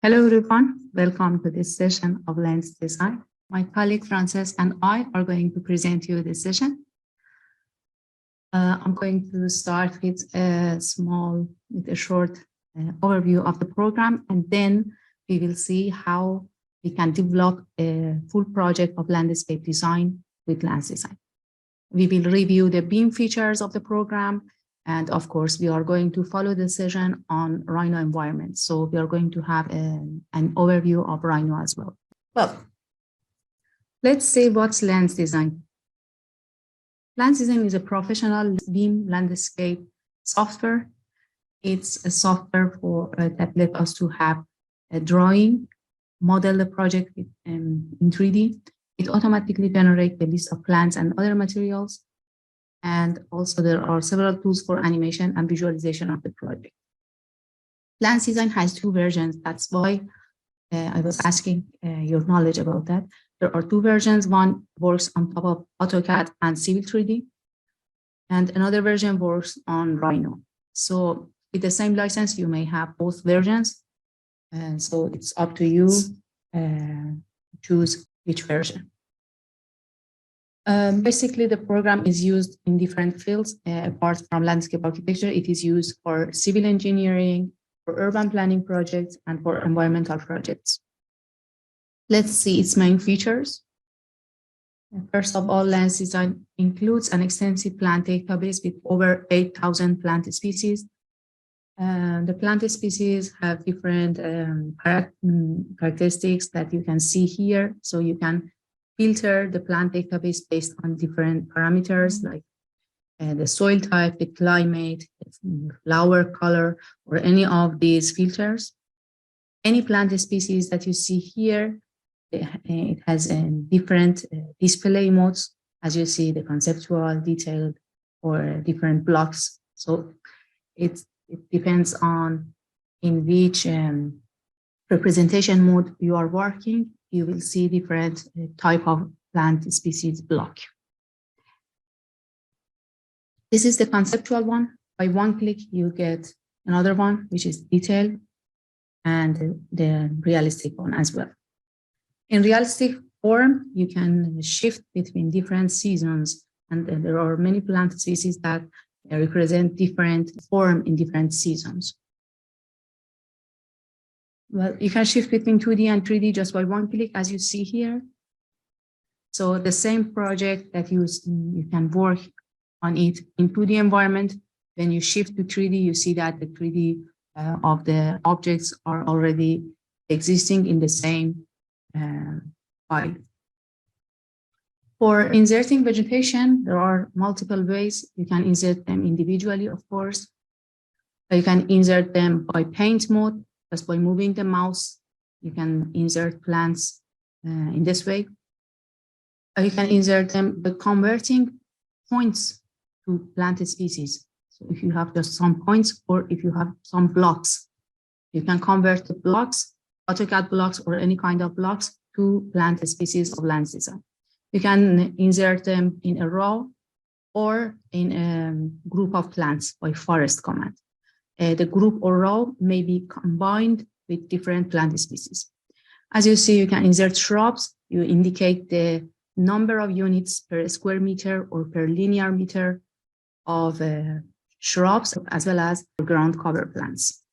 Hello, everyone. Welcome to this session of Lands Design. My colleague Frances and I are going to present you this session. I'm going to start with a short overview of the program, and then we will see how we can develop a full project of landscape design with Lands Design. We will review the BIM features of the program. And of course, we are going to follow the session on Rhino environment. So we are going to have an overview of Rhino as well. Well, let's see what's Lands Design. Lands Design is a professional BIM landscape software. It's a software that lets us to have a drawing, model the project in 3D. It automatically generates a list of plants and other materials. And also there are several tools for animation and visualization of the project. Lands Design has two versions. That's why I was asking your knowledge about that. There are two versions. One works on top of AutoCAD and Civil 3D, and another version works on Rhino. So with the same license, you may have both versions. And so it's up to you to choose which version. Basically, the program is used in different fields. Apart from landscape architecture, it is used for civil engineering, for urban planning projects, and for environmental projects. Let's see its main features. First of all, Lands Design includes an extensive plant database with over 8,000 plant species. The plant species have different characteristics that you can see here. So you can filter the plant database based on different parameters like the soil type, the climate, the flower color, or any of these filters. Any plant species that you see here, it has different display modes, as you see, the conceptual, detailed, or different blocks. So it depends on in which representation mode you are working. You will see different type of plant species block. This is the conceptual one. By one click, you get another one, which is detailed, and the realistic one as well. In realistic form, you can shift between different seasons, and there are many plant species that represent different form in different seasons. Well, you can shift between 2D and 3D just by one click, as you see here. So the same project that you can work on it in 2D environment, when you shift to 3D, you see that the 3D of the objects are already existing in the same file. For inserting vegetation, there are multiple ways. You can insert them individually, of course. You can insert them by paint mode. Just by moving the mouse, you can insert plants in this way. You can insert them by converting points to plant species. So if you have just some points, or if you have some blocks, you can convert the blocks, AutoCAD blocks or any kind of blocks, to plant species of Lands Design. You can insert them in a row or in a group of plants by forest command. The group or row may be combined with different plant species. As you see, you can insert shrubs. You indicate the number of units per square meter or per linear meter of shrubs, as well as ground cover plants.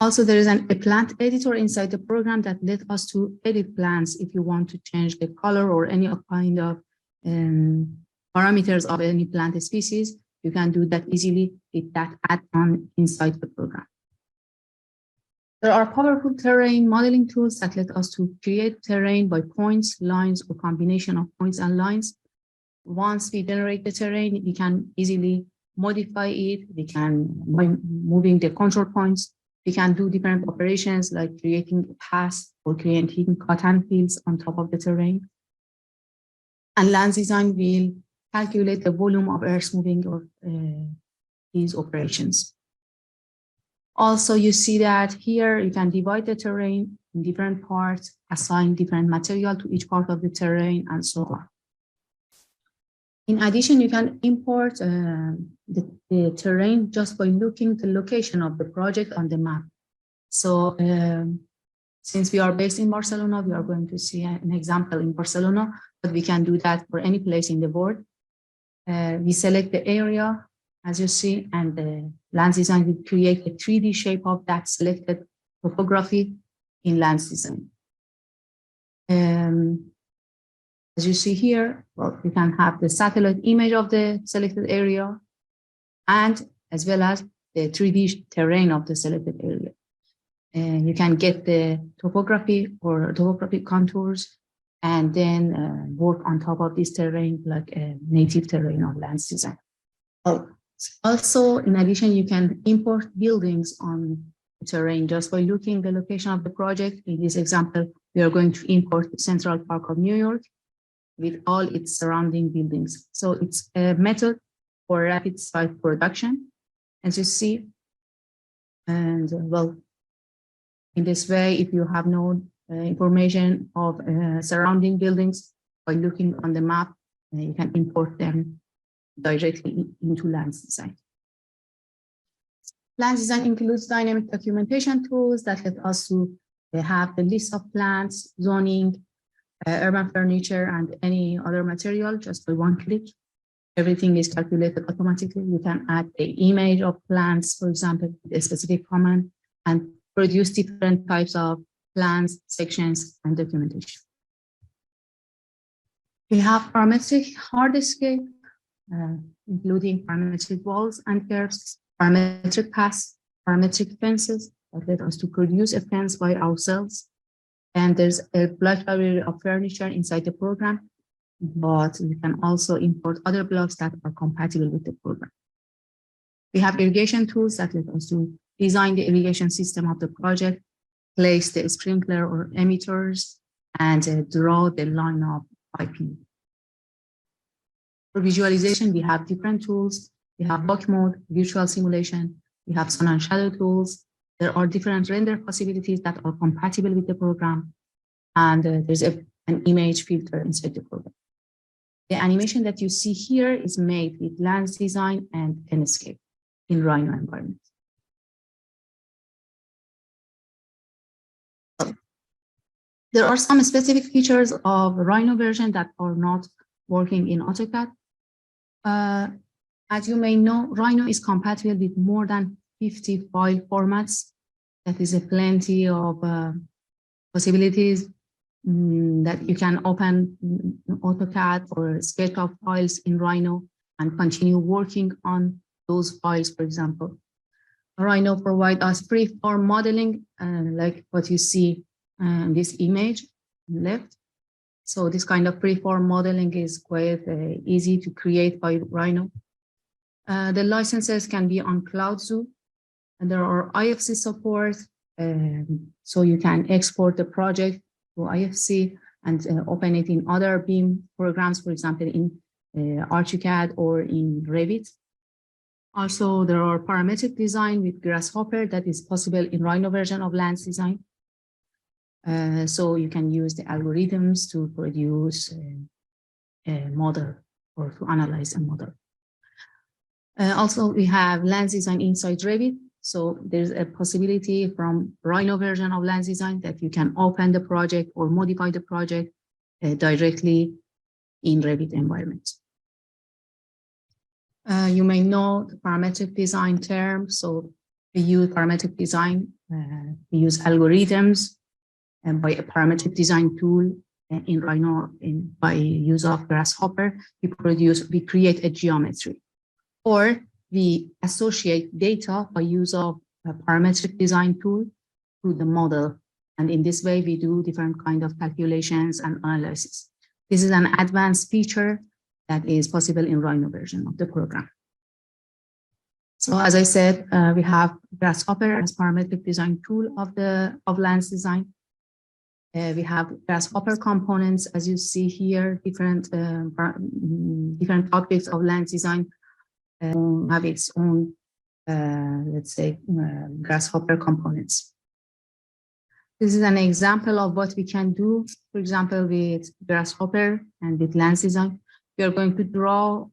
Also, there is a plant editor inside the program that lets us to edit plants if you want to change the color or any kind of parameters of any plant species. You can do that easily with that add-on inside the program. There are powerful terrain modeling tools that let us to create terrain by points, lines, or combination of points and lines. Once we generate the terrain, we can easily modify it. We can, by moving the control points, we can do different operations like creating a path or creating cotton fields on top of the terrain. And Lands Design will calculate the volume of earth moving or these operations. Also, you see that here you can divide the terrain in different parts, assign different material to each part of the terrain, and so on. In addition, you can import the terrain just by looking the location of the project on the map. So since we are based in Barcelona, we are going to see an example in Barcelona, but we can do that for any place in the world. We select the area, as you see, and the land design will create a 3D shape of that selected topography in land design. As you see here, well, you can have the satellite image of the selected area and as well as the 3D terrain of the selected area. You can get the topography or topographic contours and then work on top of this terrain like a native terrain of land design. Also, in addition, you can import buildings on the terrain just by looking the location of the project. In this example, we are going to import the Central Park of New York with all its surrounding buildings. So it's a method for rapid site production, as you see. And well, in this way, if you have no information of surrounding buildings, by looking on the map, you can import them directly into land design. Land design includes dynamic documentation tools that let us to have the list of plants, zoning, urban furniture, and any other material just by one click. Everything is calculated automatically. You can add the image of plants, for example, with a specific command, and produce different types of plans, sections, and documentation. We have parametric hardscape, including parametric walls and curves, parametric paths, parametric fences that let us to produce a fence by ourselves. And there's a block library of furniture inside the program, but you can also import other blocks that are compatible with the program. We have irrigation tools that let us to design the irrigation system of the project, place the sprinkler or emitters, and draw the line of piping. For visualization, we have different tools. We have bulk mode, virtual simulation. We have sun and shadow tools. There are different render possibilities that are compatible with the program. And there's an image filter inside the program. The animation that you see here is made with Lands Design and Enscape in Rhino environment. There are some specific features of Rhino version that are not working in AutoCAD. As you may know, Rhino is compatible with more than 50 file formats. That is a plenty of possibilities that you can open AutoCAD or SketchUp files in Rhino and continue working on those files, for example. Rhino provides us free-form modeling, like what you see in this image on the left. So this kind of free-form modeling is quite easy to create by Rhino. The licenses can be on CloudZoo, and there are IFC support, so you can export the project to IFC and open it in other BIM programs, for example, in AutoCAD or in Revit. Also, there are parametric design with Grasshopper that is possible in Rhino version of Lands Design. So you can use the algorithms to produce a model or to analyze a model. Also, we have Lands Design inside Revit. So there's a possibility from Rhino version of Lands Design that you can open the project or modify the project directly in Revit environment. You may know the parametric design term. So we use parametric design. We use algorithms and by a parametric design tool in Rhino by use of Grasshopper, we create a geometry. Or we associate data by use of a parametric design tool to the model. And in this way, we do different kind of calculations and analysis. This is an advanced feature that is possible in Rhino version of the program. So as I said, we have Grasshopper as parametric design tool of Lands Design. We have Grasshopper components, as you see here, different topics of Lands Design have its own, let's say, Grasshopper components. This is an example of what we can do, for example, with Grasshopper and with Lands Design. We are going to draw,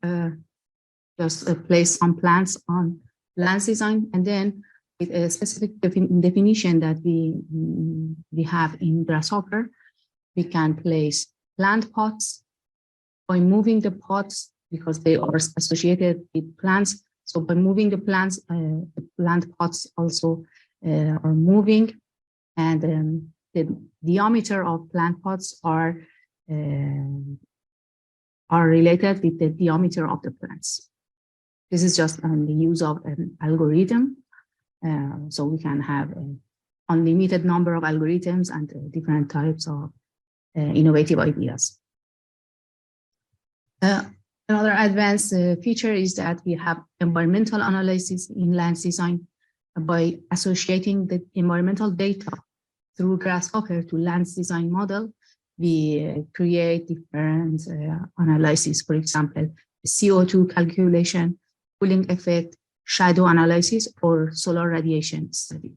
just place some plants on Lands Design, and then with a specific definition that we have in Grasshopper, we can place plant pots by moving the pots because they are associated with plants. So by moving the plants, the plant pots also are moving, and the diameter of plant pots are related with the diameter of the plants. This is just the use of an algorithm. So we can have an unlimited number of algorithms and different types of innovative ideas. Another advanced feature is that we have environmental analysis in lands design. By associating the environmental data through Grasshopper to lands design model, we create different analyses. For example, CO2 calculation, cooling effect, shadow analysis, or solar radiation study.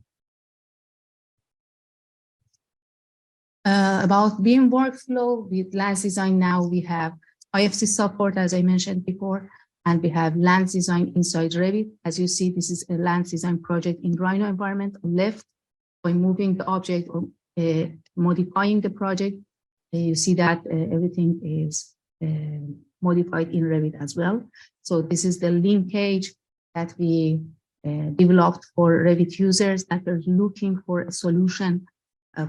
About BIM workflow with lands design, now we have IFC support, as I mentioned before, and we have lands design inside Revit. As you see, this is a lands design project in Rhino environment. On left, by moving the object or modifying the project, you see that everything is modified in Revit as well. So this is the linkage that we developed for Revit users that are looking for a solution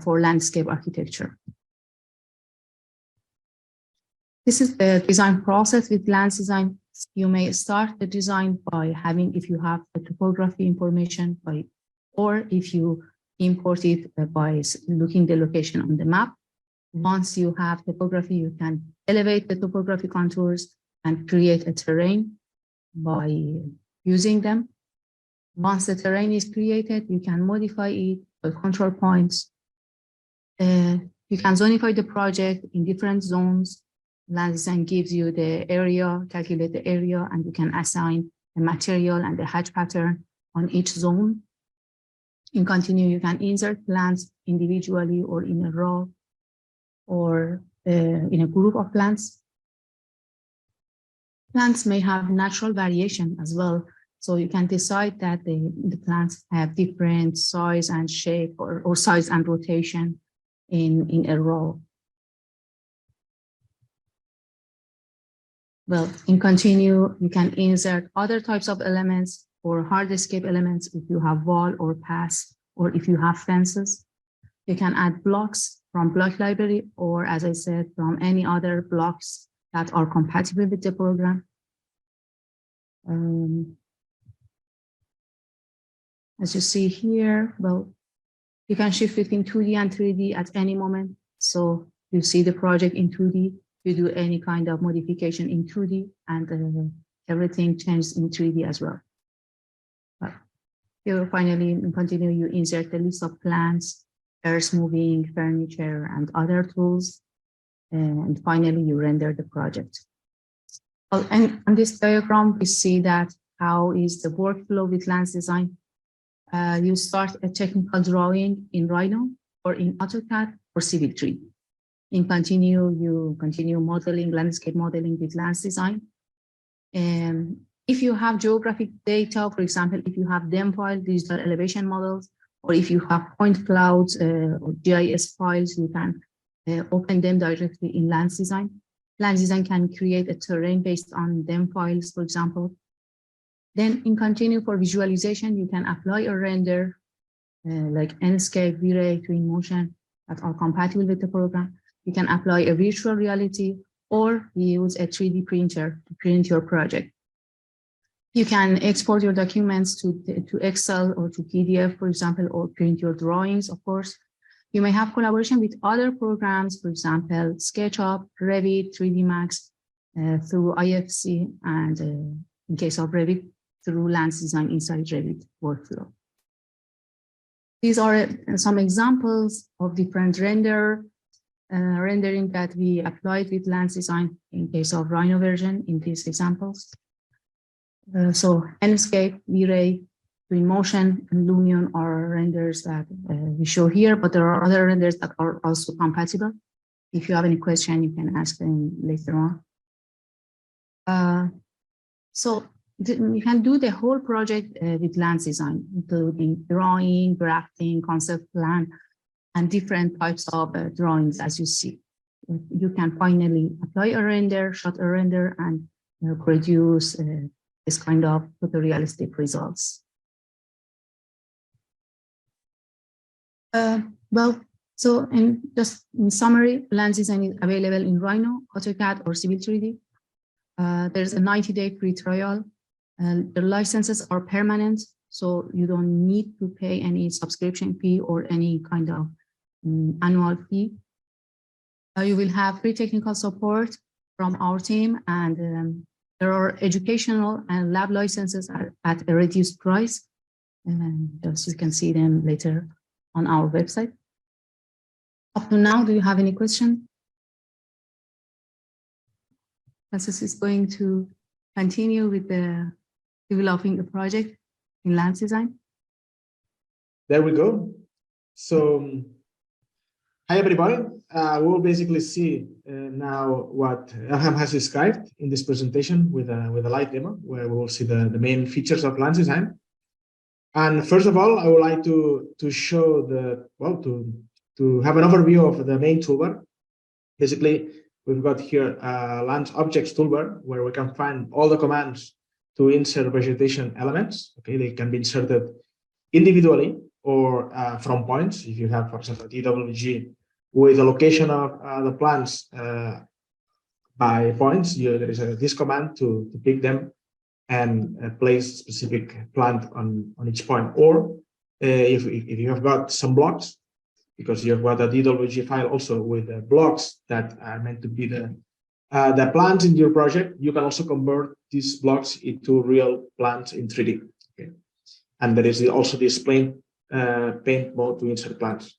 for landscape architecture. This is the design process with lands design. You may start the design by having, if you have the topography information, or if you import it by looking the location on the map. Once you have topography, you can elevate the topography contours and create a terrain by using them. Once the terrain is created, you can modify it by control points. You can zonify the project in different zones. Land design gives you the area, calculate the area, and you can assign the material and the hatch pattern on each zone. In continue, you can insert plants individually or in a row or in a group of plants. Plants may have natural variation as well. So you can decide that the plants have different size and shape or size and rotation in a row. Well, in continue, you can insert other types of elements or hardscape elements if you have wall or paths, or if you have fences. You can add blocks from block library, or as I said, from any other blocks that are compatible with the program. As you see here, well, you can shift between 2D and 3D at any moment. So you see the project in 2D, you do any kind of modification in 2D, and everything changes in 3D as well. But here, finally, in continue, you insert the list of plants, earth moving, furniture, and other tools. And finally, you render the project. Well, and on this diagram, we see that how is the workflow with lands design. You start a technical drawing in Rhino or in AutoCAD or Civil 3D. In continue, you continue modeling, landscape modeling with lands design. And if you have geographic data, for example, if you have DEM files, digital elevation models, or if you have point clouds or GIS files, you can open them directly in lands design. Lands design can create a terrain based on DEM files, for example. Then in continue for visualization, you can apply a render like Enscape, V-Ray, Twinmotion that are compatible with the program. You can apply a virtual reality or use a 3D printer to print your project. You can export your documents to Excel or to PDF, for example, or print your drawings, of course. You may have collaboration with other programs, for example, SketchUp, Revit, 3D Max, through IFC, and in case of Revit, through lands design inside Revit workflow. These are some examples of different rendering that we applied with lands design in case of Rhino version in these examples. So Enscape, V-Ray, Twinmotion, and Lumion are renders that we show here, but there are other renders that are also compatible. If you have any question, you can ask them later on. So You can do the whole project with Lands Design, including drawing, drafting, concept plan, and different types of drawings, as you see. You can finally apply a render, shot a render, and produce this kind of photorealistic results. So just in summary, Lands Design is available in Rhino, AutoCAD, or Civil 3D. There's a 90-day free trial. The licenses are permanent, so you don't need to pay any subscription fee or any kind of annual fee. You will have free technical support from our team, and there are educational and lab licenses at a reduced price. Just you can see them later on our website. Up to now, do you have any question? Francis is going to continue with the developing the project in Lands Design. There we go. So, hi everybody. We'll basically see now what Elham has described in this presentation with a live demo, where we will see the main features of Lands Design. And first of all, I would like to show to have an overview of the main toolbar. Basically, we've got here a Lands Objects toolbar where we can find all the commands to insert vegetation elements. Okay, they can be inserted individually or from points. If you have, for example, DWG with the location of the plants by points, there is this command to pick them and place specific plant on each point. Or if you have got some blocks, because you've got a DWG file also with blocks that are meant to be the plants in your project, you can also convert these blocks into real plants in 3D. Okay? And there is also this paint mode to insert plants.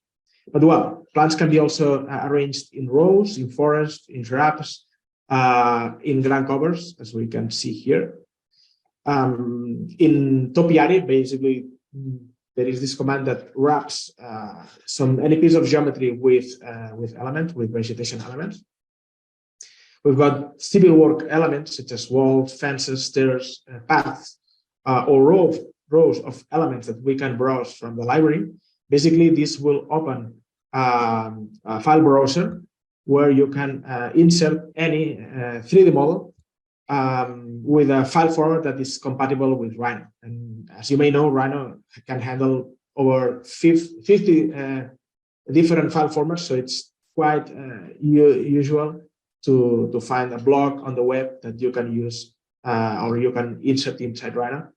But well, plants can be also arranged in rows, in forests, in shrubs, in ground covers, as we can see here. In topiary, basically, there is this command that wraps any piece of geometry with vegetation elements. We've got civil work elements such as walls, fences, stairs, paths, or rows of elements that we can browse from the library. Basically, this will open a file browser where you can insert any 3D model with a file format that is compatible with Rhino. And as you may know, Rhino can handle over 50 different file formats, so it's quite usual to find a block on the web that you can use or you can insert inside Rhino.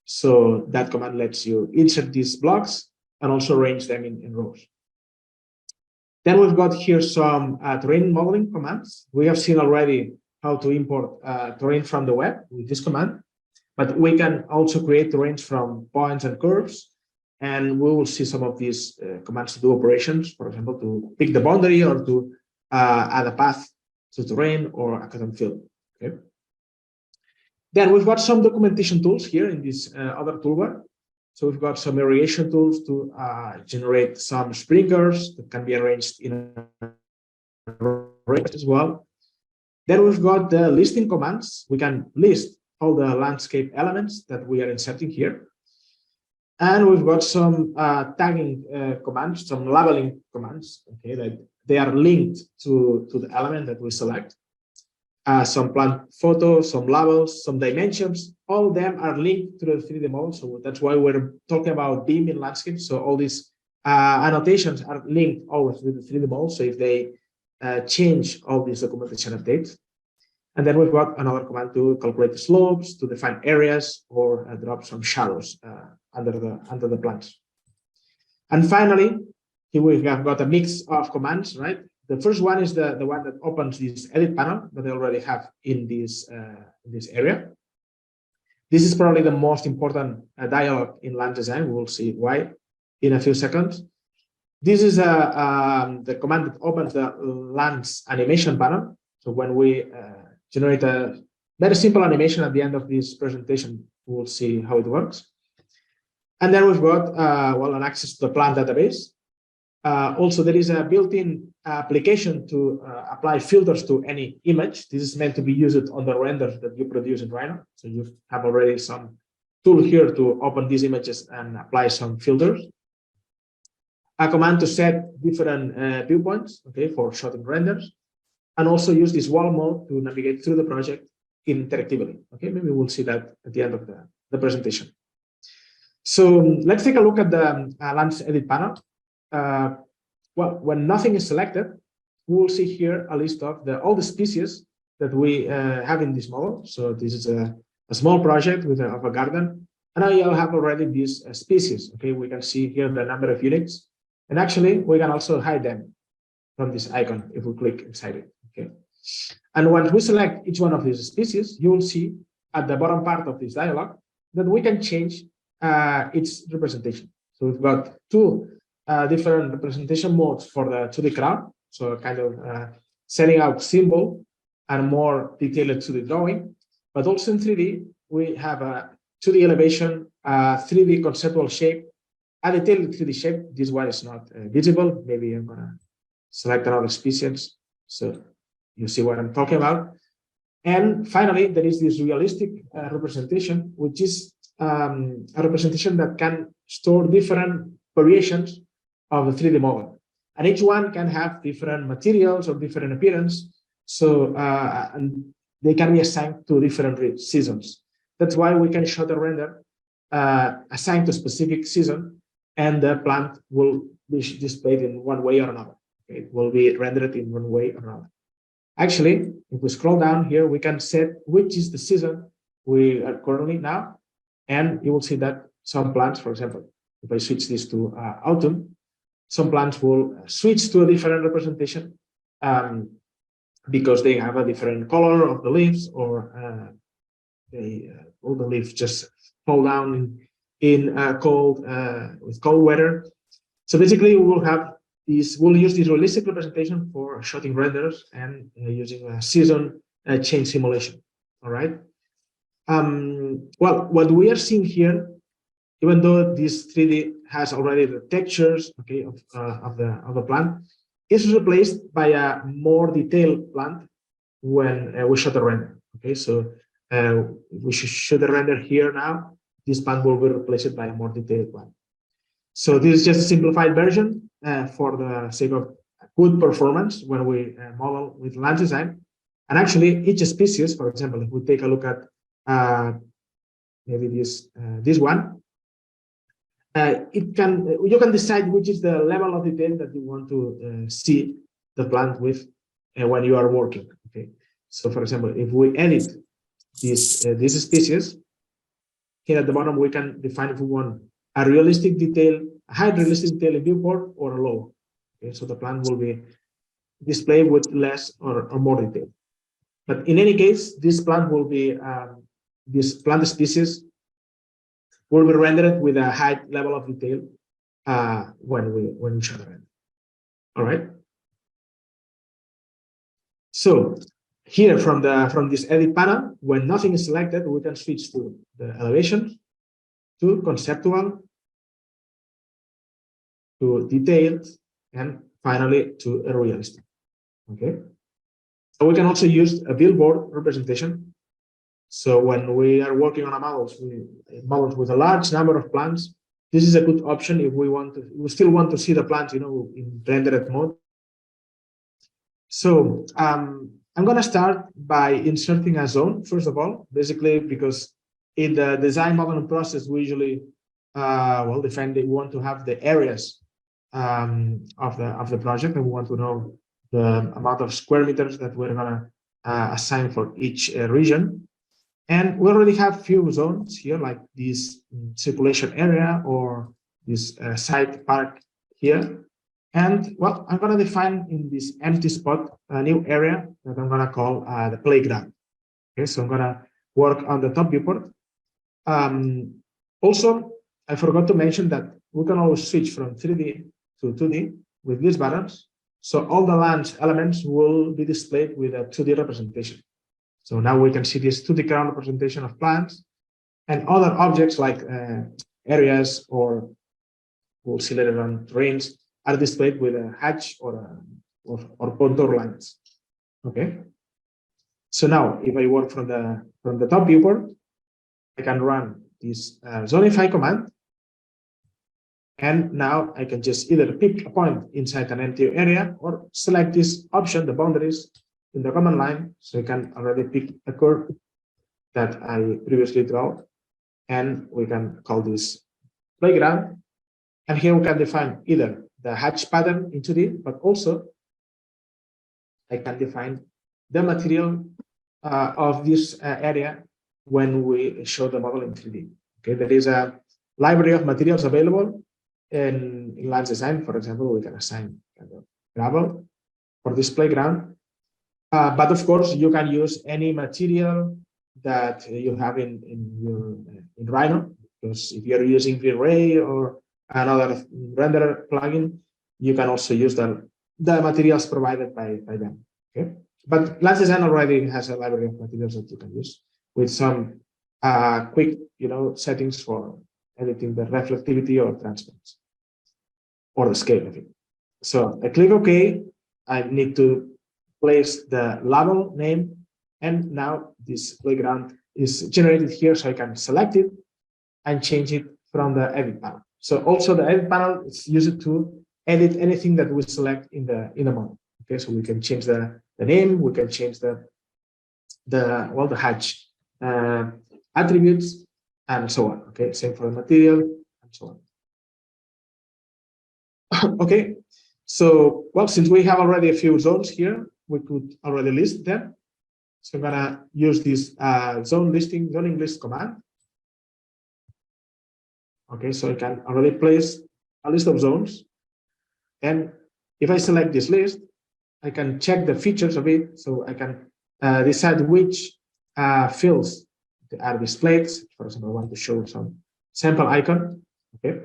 So that command lets you insert these blocks and also arrange them in rows. Then we've got here some terrain modeling commands. We have seen already how to import terrain from the web with this command, but we can also create terrains from points and curves, and we will see some of these commands to do operations, for example, to pick the boundary or to add a path to terrain or a custom field. Okay. Then we've got some documentation tools here in this other toolbar. So we've got some irrigation tools to generate some sprinklers that can be arranged in a array as well. Then we've got the listing commands. We can list all the landscape elements that we are inserting here. And we've got some tagging commands, some labeling commands, okay, that they are linked to the element that we select. Some plant photos, some labels, some dimensions, all of them are linked to the 3D model. So that's why we're talking about BIM in landscape. So all these annotations are linked always with the 3D model. So if they change, all these documentation updates. And then we've got another command to calculate the slopes, to define areas, or drop some shadows under the plants. And finally, here we have got a mix of commands, right? The first one is the one that opens this edit panel that I already have in this area. This is probably the most important dialog in Lands Design. We will see why in a few seconds. This is the command that opens the Lands animation panel. So when we generate a very simple animation at the end of this presentation, we will see how it works. And then we've got an access to the plant database. Also, there is a built-in application to apply filters to any image. This is meant to be used on the renders that you produce in Rhino. So you have already some tool here to open these images and apply some filters. A command to set different viewpoints, okay, for shotting renders, and also use this wall mode to navigate through the project interactively. Okay, maybe we'll see that at the end of the presentation. So let's take a look at the Lands Edit panel. Well, when nothing is selected, we will see here a list of all the species that we have in this model. So this is a small project of a garden, and I have already these species. Okay, we can see here the number of units, and actually we can also hide them from this icon if we click inside it. Okay, and once we select each one of these species, you will see at the bottom part of this dialog that we can change its representation. So we've got two different representation modes for the 2D crown. So kind of setting out symbol and more detailed 2D drawing. But also in 3D, we have a 2D elevation, 3D conceptual shape, a detailed 3D shape. This one is not visible. Maybe I'm gonna select another species so you see what I'm talking about. And finally, there is this realistic representation, which is a representation that can store different variations of the 3D model. And each one can have different materials or different appearance. So and they can be assigned to different seasons. That's why we can show the render assigned to a specific season, and the plant will be displayed in one way or another. It will be rendered in one way or another. Actually, if we scroll down here, we can set which is the season we are currently now, and you will see that some plants, for example, if I switch this to autumn, some plants will switch to a different representation because they have a different color of the leaves, or all the leaves just fall down in with cold weather. So basically, we will have we'll use this realistic representation for shotting renders and using a season change simulation. All right. Well, what we are seeing here, even though this 3D has already the textures, okay, of the plant, is replaced by a more detailed plant when we shot the render. Okay, so we should show the render here now. This plant will be replaced by a more detailed plant. So this is just a simplified version for the sake of good performance when we model with land design. And actually, each species, for example, if we take a look at maybe this one, you can decide which is the level of detail that you want to see the plant with when you are working. Okay, so for example, if we edit this species, here at the bottom we can define if we want a realistic detail, a high realistic detail in viewport, or a low. Okay, so the plant will be displayed with less or more detail. But in any case, this plant will be this plant species will be rendered with a high level of detail when we show the render. All right. So here from this edit panel, when nothing is selected, we can switch to the elevation, to conceptual, to detailed, and finally to a realistic. Okay. So we can also use a billboard representation. So when we are working on a models with a large number of plants, this is a good option if we still want to see the plants, in rendered mode. So I'm going to start by inserting a zone, first of all, basically because in the design modeling process, we usually define that we want to have the areas of the project, and we want to know the amount of square meters that we're going to assign for each region. And we already have few zones here, like this circulation area or this site park here. And well, I'm going to define in this empty spot a new area that I'm going to call the playground. Okay, so I'm going to work on the top viewport. Also, I forgot to mention that we can always switch from 3D to 2D with these buttons. So all the land elements will be displayed with a 2D representation. So now we can see this 2D ground representation of plants and other objects like areas, or we'll see later on terrains. are displayed with a hatch or contour lines. Okay. So now, if I work from the top viewport, I can run this zonify command, and now I can just either pick a point inside an empty area or select this option, the boundaries, in the command line. So you can already pick a curve that I previously draw, and we can call this playground. And here we can define either the hatch pattern in 2D, but also I can define the material of this area when we show the model in 3D. Okay, there is a library of materials available in Lands Design. For example, we can assign gravel for this playground. But of course, you can use any material that you have in Rhino, because if you're using V-Ray or another renderer plugin, you can also use the materials provided by them. Okay, but Lands Design already has a library of materials that you can use with some quick, settings for editing the reflectivity or transparency or the scale of it. So I click OK. I need to place the label name, and now this playground is generated here, so I can select it and change it from the edit panel. So also the edit panel is used to edit anything that we select in the model. Okay, so we can change the name, we can change the hatch attributes, and so on. Okay, same for the material and so on. Okay, so since we have already a few zones here, we could already list them. So I'm gonna use this zoning list command. Okay, so I can already place a list of zones, and if I select this list, I can check the features of it. So I can decide which fields are displayed. For example, I want to show some sample icon. Okay,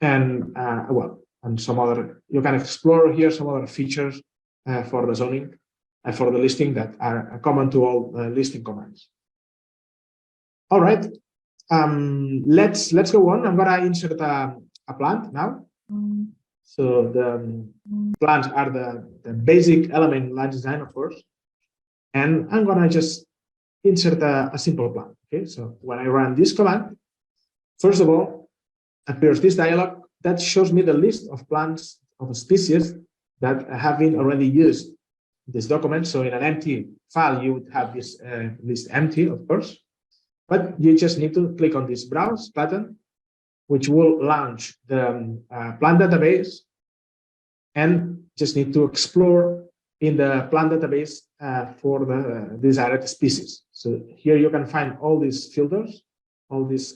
and and some other. You can explore here some other features for the zoning and for the listing that are common to all listing commands. All right, let's go on. I'm gonna insert a plant now. So the plants are the basic element in Lands Design, of course. And I'm gonna just insert a simple plant. Okay, so when I run this command, first of all, appears this dialog that shows me the list of plants of species that have been already used in this document. So in an empty file, you would have this list empty, of course, but you just need to click on this browse button, which will launch the plant database, and just need to explore in the plant database for the desired species. So here you can find all these filters, all these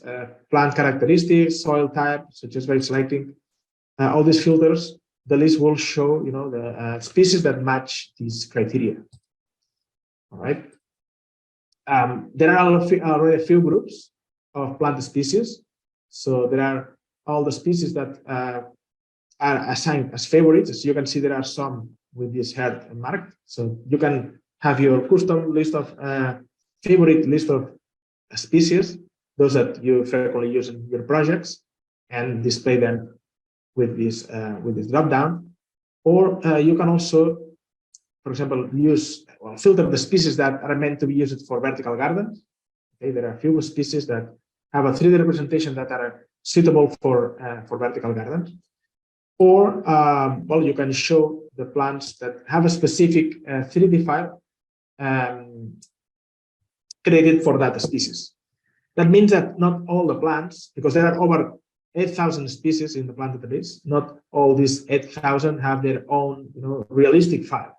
plant characteristics, soil type, such as by selecting all these filters. The list will show, the species that match these criteria. All right. There are already a few groups of plant species. So there are all the species that are assigned as favorites. As you can see, there are some with this head marked. So you can have your custom list of favorite list of species, those that you frequently use in your projects, and display them with this drop down. Or you can also, for example, filter the species that are meant to be used for vertical gardens. Okay, there are a few species that have a 3D representation that are suitable for vertical gardens. Or you can show the plants that have a specific 3D file created for that species. That means that not all the plants, because there are over 8,000 species in the plant database, not all these 8,000 have their own realistic file.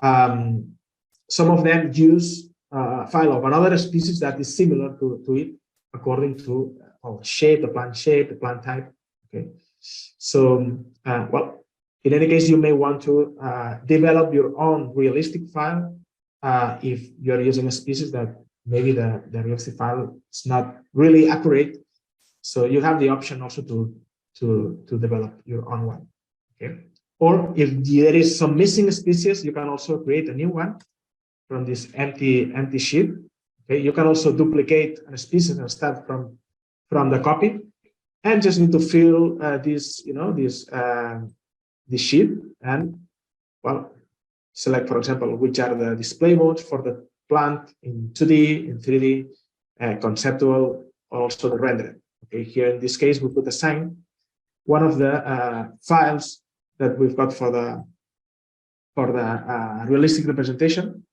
Some of them use a file of another species that is similar to it according to shape, the plant type. Okay, so in any case, you may want to develop your own realistic file if you're using a species that maybe the realistic file is not really accurate. So you have the option also to develop your own one. Okay, or if there is some missing species, you can also create a new one from this empty sheet. Okay, you can also duplicate a species and start from the copy, and just need to fill this this sheet and, well, select, for example, which are the display modes for the plant in 2D, in 3D, conceptual, also the rendering. Okay, here in this case, we could assign one of the files that we've got for the realistic representation.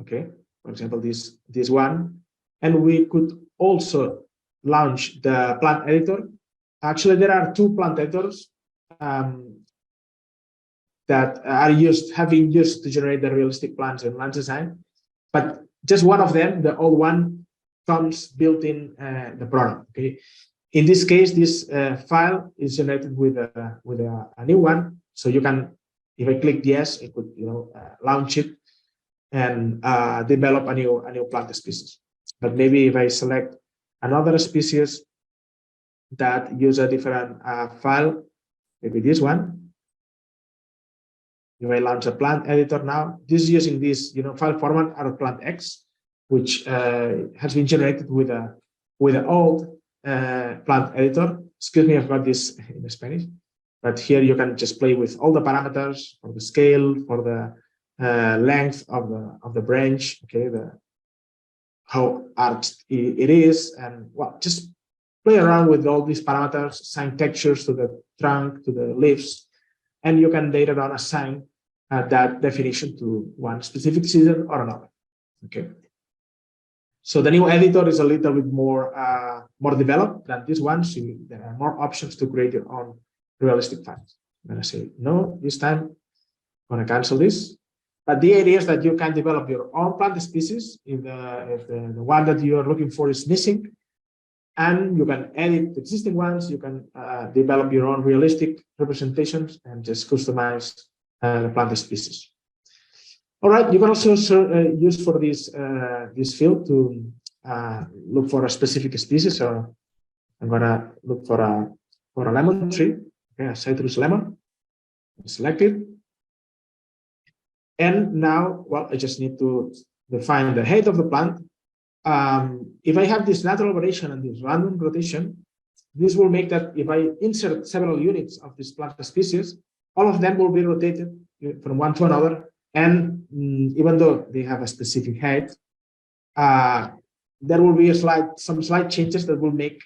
Okay, for example, this one, and we could also launch the plant editor. Actually, there are two plant editors that have been used to generate the realistic plans in land design, but just one of them, the old one, comes built in the product. Okay, in this case, this file is generated with a new one, so you can, if I click yes, it could launch it and develop a new plant species. But maybe if I select another species that use a different file, maybe this one. If I launch a plant editor now, this is using this file format out of plant X, which has been generated with an old plant editor. Excuse me, I've got this in Spanish, but here you can just play with all the parameters for the scale, for the length of the branch, okay, how arched it is, and well, just play around with all these parameters, assign textures to the trunk, to the leaves, and you can later on assign that definition to one specific season or another. Okay. So the new editor is a little bit more developed than this one. So there are more options to create your own realistic files. I'm gonna say no this time. I'm gonna cancel this. But the idea is that you can develop your own plant species if the one that you are looking for is missing, and you can edit existing ones. You can develop your own realistic representations and just customize the plant species. All right, you can also use for this field to look for a specific species. So I'm gonna look for a lemon tree, okay, a citrus lemon. Select it. And now, well, I just need to define the height of the plant. If I have this lateral variation and this random rotation, this will make that if I insert several units of this plant species, all of them will be rotated from one to another. And even though they have a specific height, there will be some slight changes that will make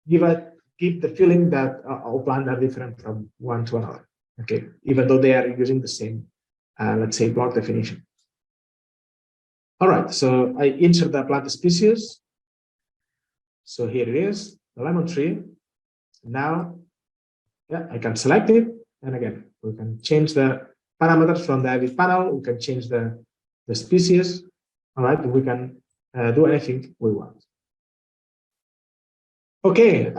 give the feeling that all plants are different from one to another. Okay, even though they are using the same, let's say, block definition. All right, so I insert the plant species. So here it is, the lemon tree. Now, yeah, I can select it, and again, we can change the parameters from the edit panel. We can change the species. All right, we can do anything we want. Okay,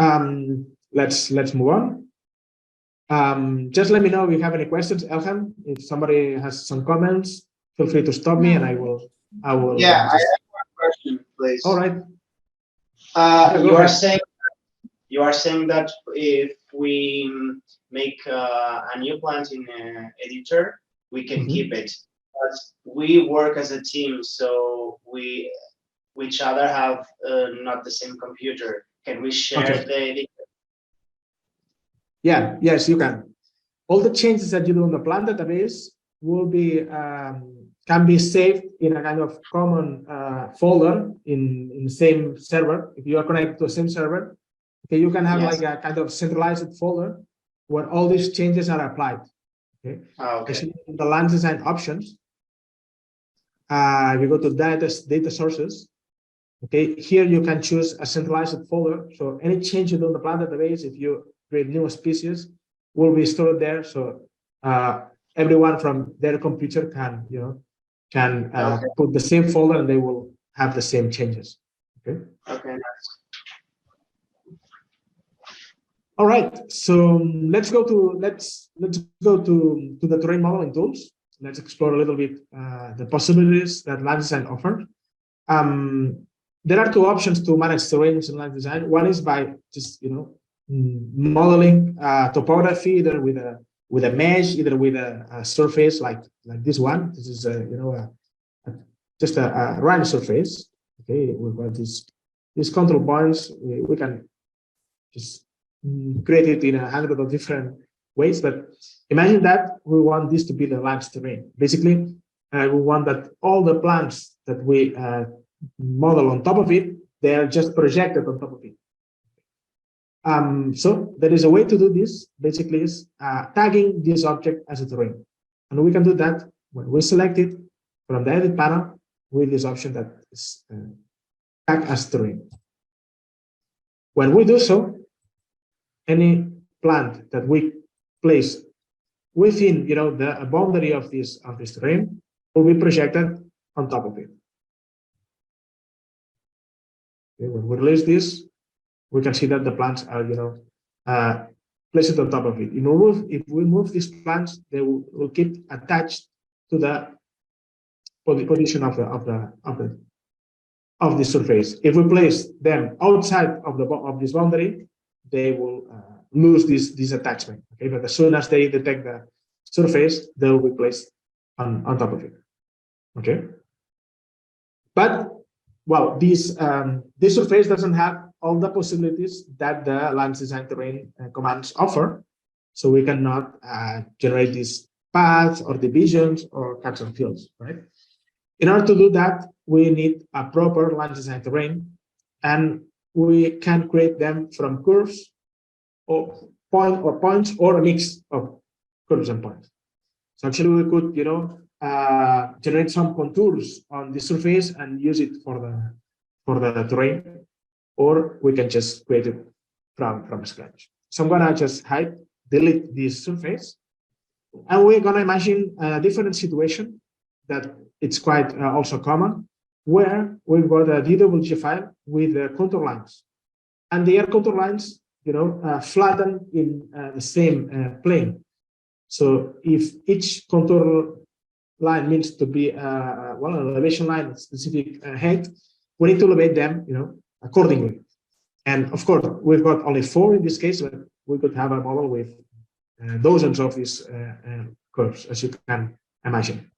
let's move on. Just let me know if you have any questions, Elham. If somebody has some comments, feel free to stop me, and I will. Yeah, I have one question, please. All right. You are saying that if we make a new plant in editor, we can keep it. But we work as a team, so we each other have not the same computer. Can we share the editor? Yeah, yes, you can. All the changes that you do on the plant database will be can be saved in a kind of common folder in the same server. If you are connected to the same server, okay, you can have like a kind of centralized folder where all these changes are applied. Okay. Okay. In the land design options, you go to data sources. Okay, here you can choose a centralized folder. So any change you do on the plant database, if you create new species, will be stored there. So everyone from their computer can put the same folder, and they will have the same changes. Okay. Okay. Nice. All right. So let's go to the terrain modeling tools. Let's explore a little bit the possibilities that land design offers. There are two options to manage terrains in land design. One is by just modeling topography, either with a mesh, either with a surface like this one. This is just a Rhino surface. Okay, we've got these control points. We can just create it in 100 of different ways, but imagine that we want this to be the lands terrain. Basically, we want that all the plants that we model on top of it, they are just projected on top of it. So there is a way to do this, basically is tagging this object as a terrain. And we can do that when we select it from the edit panel with this option that is tag as terrain. When we do so, any plant that we place within, the boundary of this terrain will be projected on top of it. Okay, when we release this, we can see that the plants are, placed on top of it. If we move these plants, they will keep attached to the position of the surface. If we place them outside of this boundary, they will lose this attachment. Okay, but as soon as they detect the surface, they will be placed on top of it. Okay, but well, this surface doesn't have all the possibilities that the lands design terrain commands offer, so we cannot generate these paths or divisions or cuts and fills, right? In order to do that, we need a proper land design terrain, and we can create them from curves or points or a mix of curves and points. So actually, we could, generate some contours on the surface and use it for the terrain, or we can just create it from scratch. So I'm gonna just delete this surface, and we're gonna imagine a different situation that it's quite also common, where we've got a DWG file with contour lines, and the contour lines, flatten in the same plane. So if each contour line means to be an elevation line, specific height, we need to elevate them, accordingly. And of course, we've got only 4 in this case, but we could have a model with dozens of these curves, as you can imagine.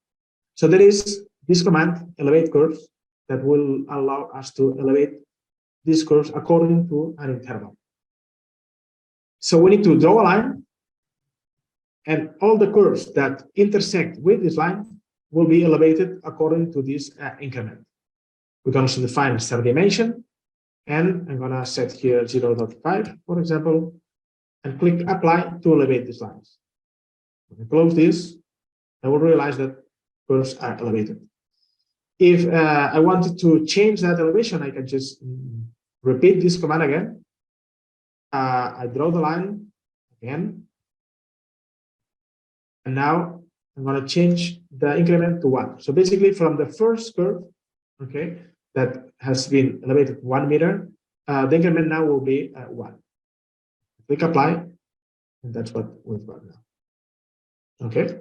So there is this command, elevate curves, that will allow us to elevate these curves according to an interval. So we need to draw a line, and all the curves that intersect with this line will be elevated according to this increment. We can also define a third dimension, and I'm going to set here 0.5, for example, and click apply to elevate these lines. When I close this, I will realize that curves are elevated. If I wanted to change that elevation, I can just repeat this command again. I draw the line again, and now I'm going to change the increment to 1. So basically, from the first curve, okay, that has been elevated 1 meter, the increment now will be 1. Click apply, and that's what we've got now. Okay.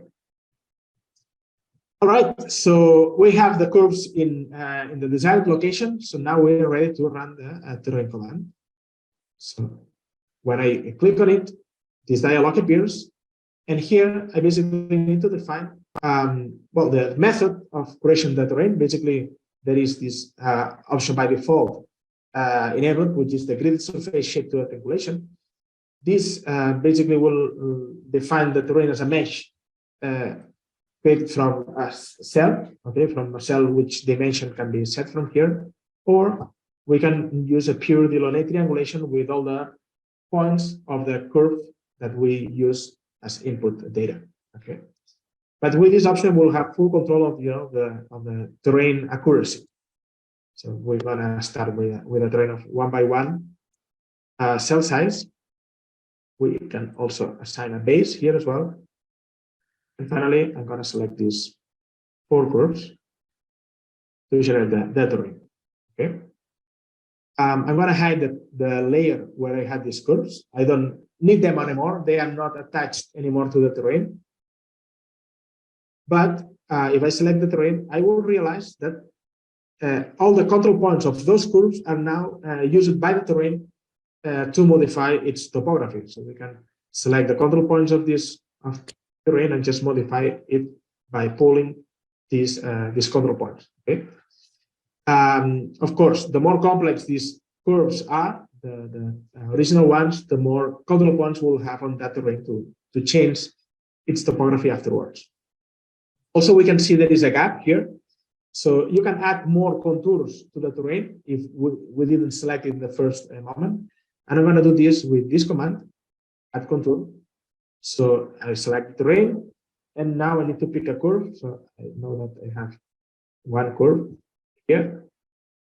All right, so we have the curves in the desired location. So now we're ready to run the terrain command. So when I click on it, this dialog appears, and here I basically need to define the method of creation the terrain. Basically, there is this option by default enabled, which is the grid surface shape to calculation. This basically will define the terrain as a mesh created from a cell, okay, from a cell which dimension can be set from here, or we can use a pure Delaunay triangulation with all the points of the curve that we use as input data. Okay, but with this option, we'll have full control of the terrain accuracy. So we're gonna start with a terrain of 1 by 1 cell size. We can also assign a base here as well. And finally, I'm gonna select these 4 curves to generate the terrain. Okay. I'm gonna hide the layer where I had these curves. I don't need them anymore. They are not attached anymore to the terrain. But if I select the terrain, I will realize that all the control points of those curves are now used by the terrain to modify its topography. So we can select the control points of this terrain and just modify it by pulling these control points. Okay. Of course, the more complex these curves are, the original ones, the more control points we'll have on that terrain to change its topography afterwards. Also, we can see there is a gap here. So you can add more contours to the terrain if we didn't select it in the first moment. And I'm going to do this with this command, add contour. So I select the terrain, and now I need to pick a curve. So I know that I have one curve here,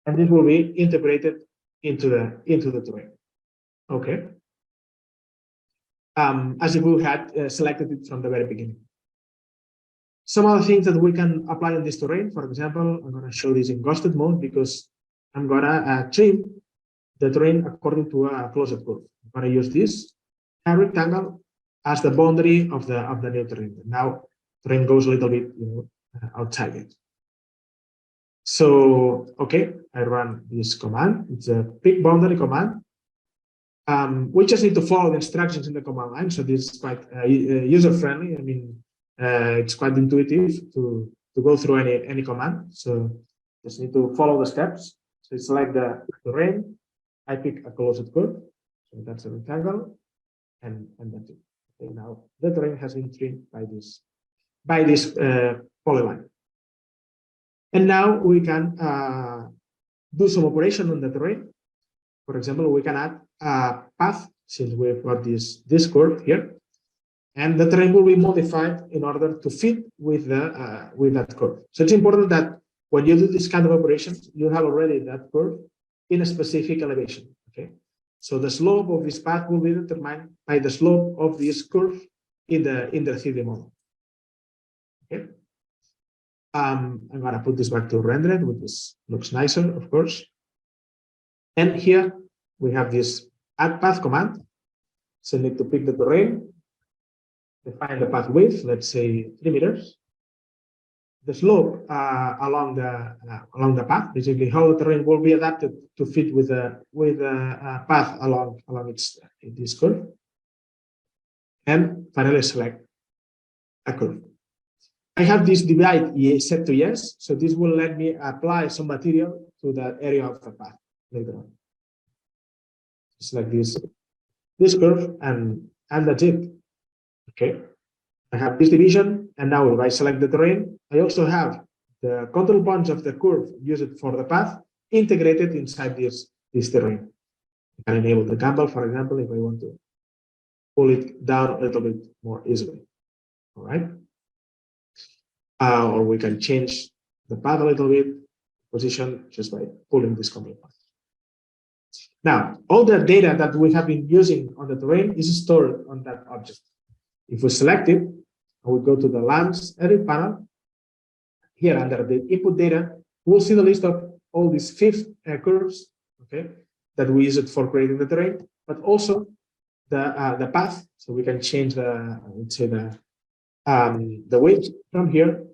and this will be integrated into the terrain. Okay. As if we had selected it from the very beginning. Some other things that we can apply on this terrain, for example, I'm going to show this in ghosted mode because I'm going to trim the terrain according to a closed curve. I'm going to use this rectangle as the boundary of the new terrain. Now, terrain goes a little bit outside it. So, okay, I run this command. It's a pick boundary command. We just need to follow the instructions in the command line. So this is quite user-friendly. I mean, it's quite intuitive to go through any command. So just need to follow the steps. So select the terrain. I pick a closed curve. So that's a rectangle, and that's it. Okay, now the terrain has been trimmed by this polyline. And now we can do some operation on the terrain. For example, we can add a path since we've got this curve here, and the terrain will be modified in order to fit with that curve. So it's important that when you do this kind of operations, you have already that curve in a specific elevation. Okay, so the slope of this path will be determined by the slope of this curve in the 3D model. Okay. I'm going to put this back to rendered, which looks nicer, of course. And here we have this add path command. So I need to pick the terrain, define the path width, let's say 3 meters. The slope along the path, basically how the terrain will be adapted to fit with the path along this curve. And finally select a curve. I have this divide set to yes, so this will let me apply some material to the area of the path later on. Select this curve, and that's it. Okay, I have this division, and now if I select the terrain, I also have the control points of the curve used for the path integrated inside this terrain. I can enable the gamble, for example, if I want to pull it down a little bit more easily. All right. Or we can change the path a little bit, position just by pulling this control point. Now, all the data that we have been using on the terrain is stored on that object. If we select it, I will go to the Lands Edit panel. Here under the input data, we'll see the list of all these 5 curves, okay, that we used for creating the terrain, but also the path. So we can change let's say the width from here.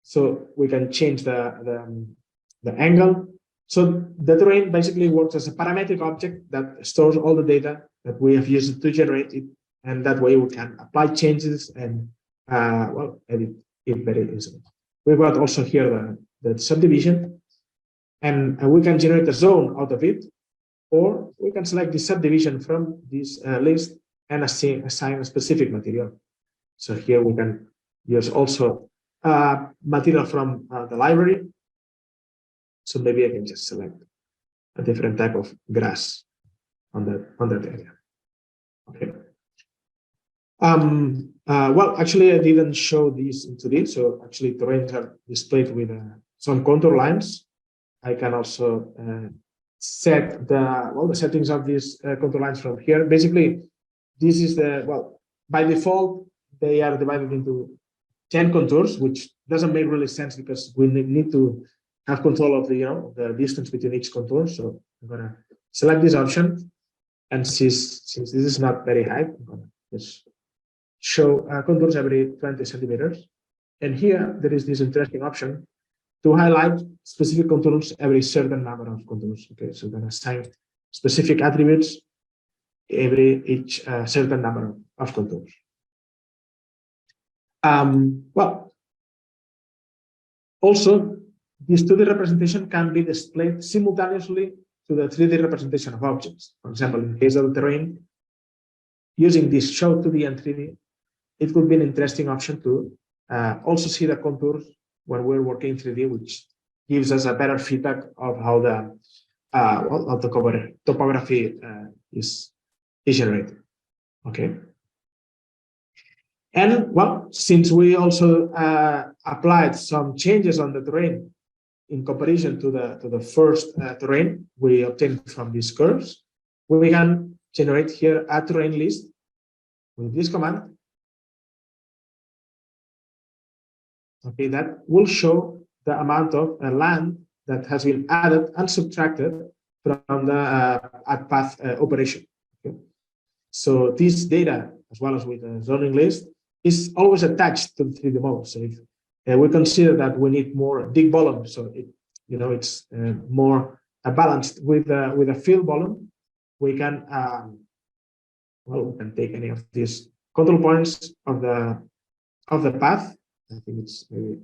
So we can change the angle. So the terrain basically works as a parametric object that stores all the data that we have used to generate it, and that way we can apply changes and edit it very easily. We've got also here the subdivision, and we can generate a zone out of it, or we can select the subdivision from this list and assign a specific material. So here we can use also material from the library. So maybe I can just select a different type of grass on that area. Okay. Well, actually, I didn't show these into this. So actually, terrains are displayed with some contour lines. I can also set the settings of these contour lines from here. Basically, this is by default, they are divided into 10 contours, which doesn't make really sense because we need to have control of the distance between each contour. So I'm gonna select this option, and since this is not very high, I'm gonna just show contours every 20 centimeters. And here there is this interesting option to highlight specific contours every certain number of contours. Okay, so I'm gonna assign specific attributes each certain number of contours. Well, also, this 2D representation can be displayed simultaneously to the 3D representation of objects. For example, in the case of the terrain, using this show 2D and 3D, it could be an interesting option to also see the contours when we're working in 3D, which gives us a better feedback of how the topography is generated. Okay. And well, since we also applied some changes on the terrain in comparison to the first terrain we obtained from these curves, we can generate here a terrain list with this command. Okay, that will show the amount of land that has been added and subtracted from the add path operation. Okay. So this data, as well as with the zoning list, is always attached to the 3D model. So if we consider that we need more dig volume, so it's more balanced with a fill volume, we can we can take any of these control points of the path. I think it's maybe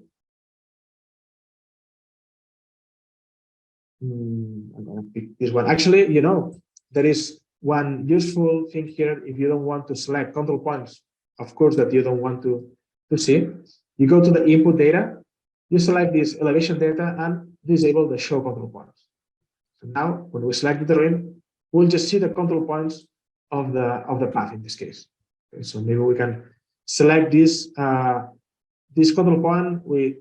I'm gonna pick this one. Actually, there is one useful thing here. If you don't want to select control points, of course, that you don't want to see, you go to the input data, you select this elevation data and disable the show control points. So now when we select the terrain, we'll just see the control points of the path in this case. Okay, so maybe we can select this control point, we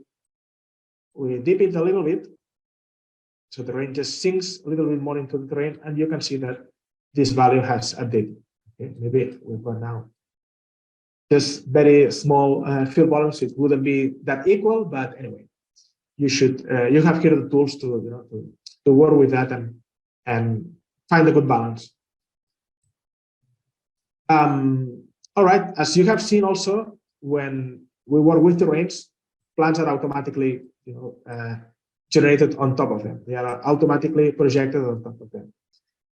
dip it a little bit, so the terrain just sinks a little bit more into the terrain, and you can see that this value has updated. Okay, maybe we've got now just very small fill volumes. It wouldn't be that equal, but anyway, you have here the tools to work with that and find a good balance. All right, as you have seen also, when we work with terrains, plans are automatically generated on top of them. They are automatically projected on top of them.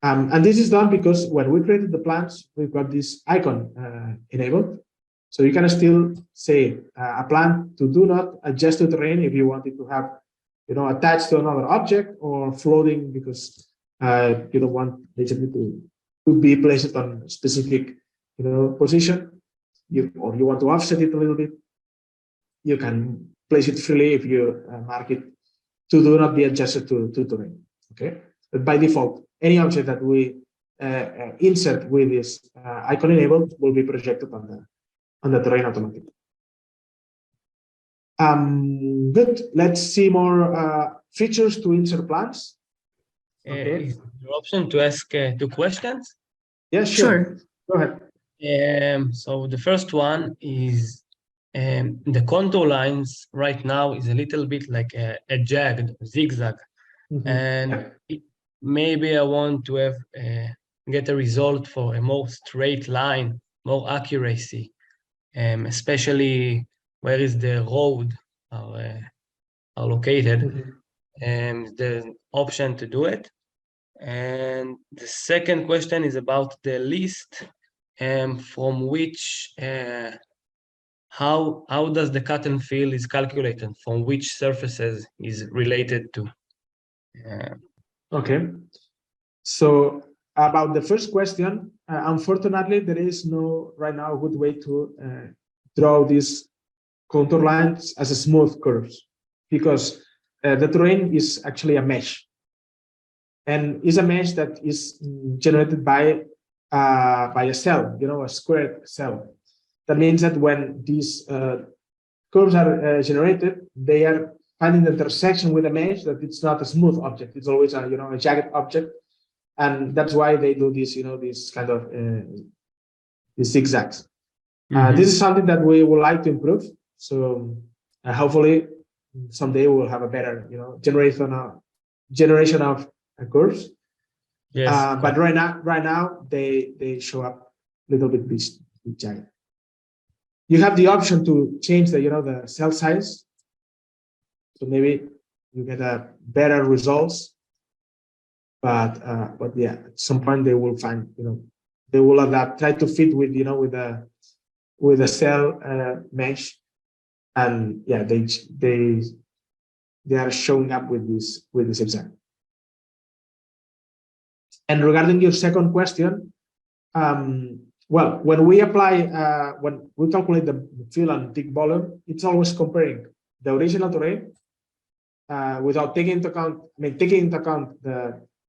And this is done because when we created the plans, we've got this icon enabled. So you can still say a plan to do not adjust to terrain if you want it to have, attached to another object, or floating because you don't want basically to be placed on a specific, position. Or you want to offset it a little bit. You can place it freely if you mark it to do not be adjusted to terrain. Okay, but by default, any object that we insert with this icon enabled will be projected on the terrain automatically. Good. Let's see more features to insert plans. Okay. Is there option to ask 2 questions? Yeah, sure. Go ahead. So the first one is the contour lines right now is a little bit like a jagged zigzag, and maybe I want to have get a result for a more straight line, more accuracy, especially where is the road are located. There's an option to do it. And the second question is about the list, from which how does the cut and fill is calculated, from which surfaces is related to. Okay. So about the first question, unfortunately, there is no right now good way to draw these contour lines as a smooth curves, because the terrain is actually a mesh, and is a mesh that is generated by a cell, a squared cell. That means that when these curves are generated, they are finding the intersection with a mesh, that it's not a smooth object. It's always a jagged object, and that's why they do this, this kind of these zigzags. This is something that we would like to improve. So hopefully someday we'll have a better, generation of curves. Yes. But right now they show up a little bit jagged. You have the option to change the cell size, so maybe you get a better results. But yeah, at some point they will find, they will adapt, try to fit with with a cell mesh, and yeah, they are showing up with this example. And regarding your second question, well, when we apply, when we calculate the fill and dig volume, it's always comparing the original terrain without taking into account, taking into account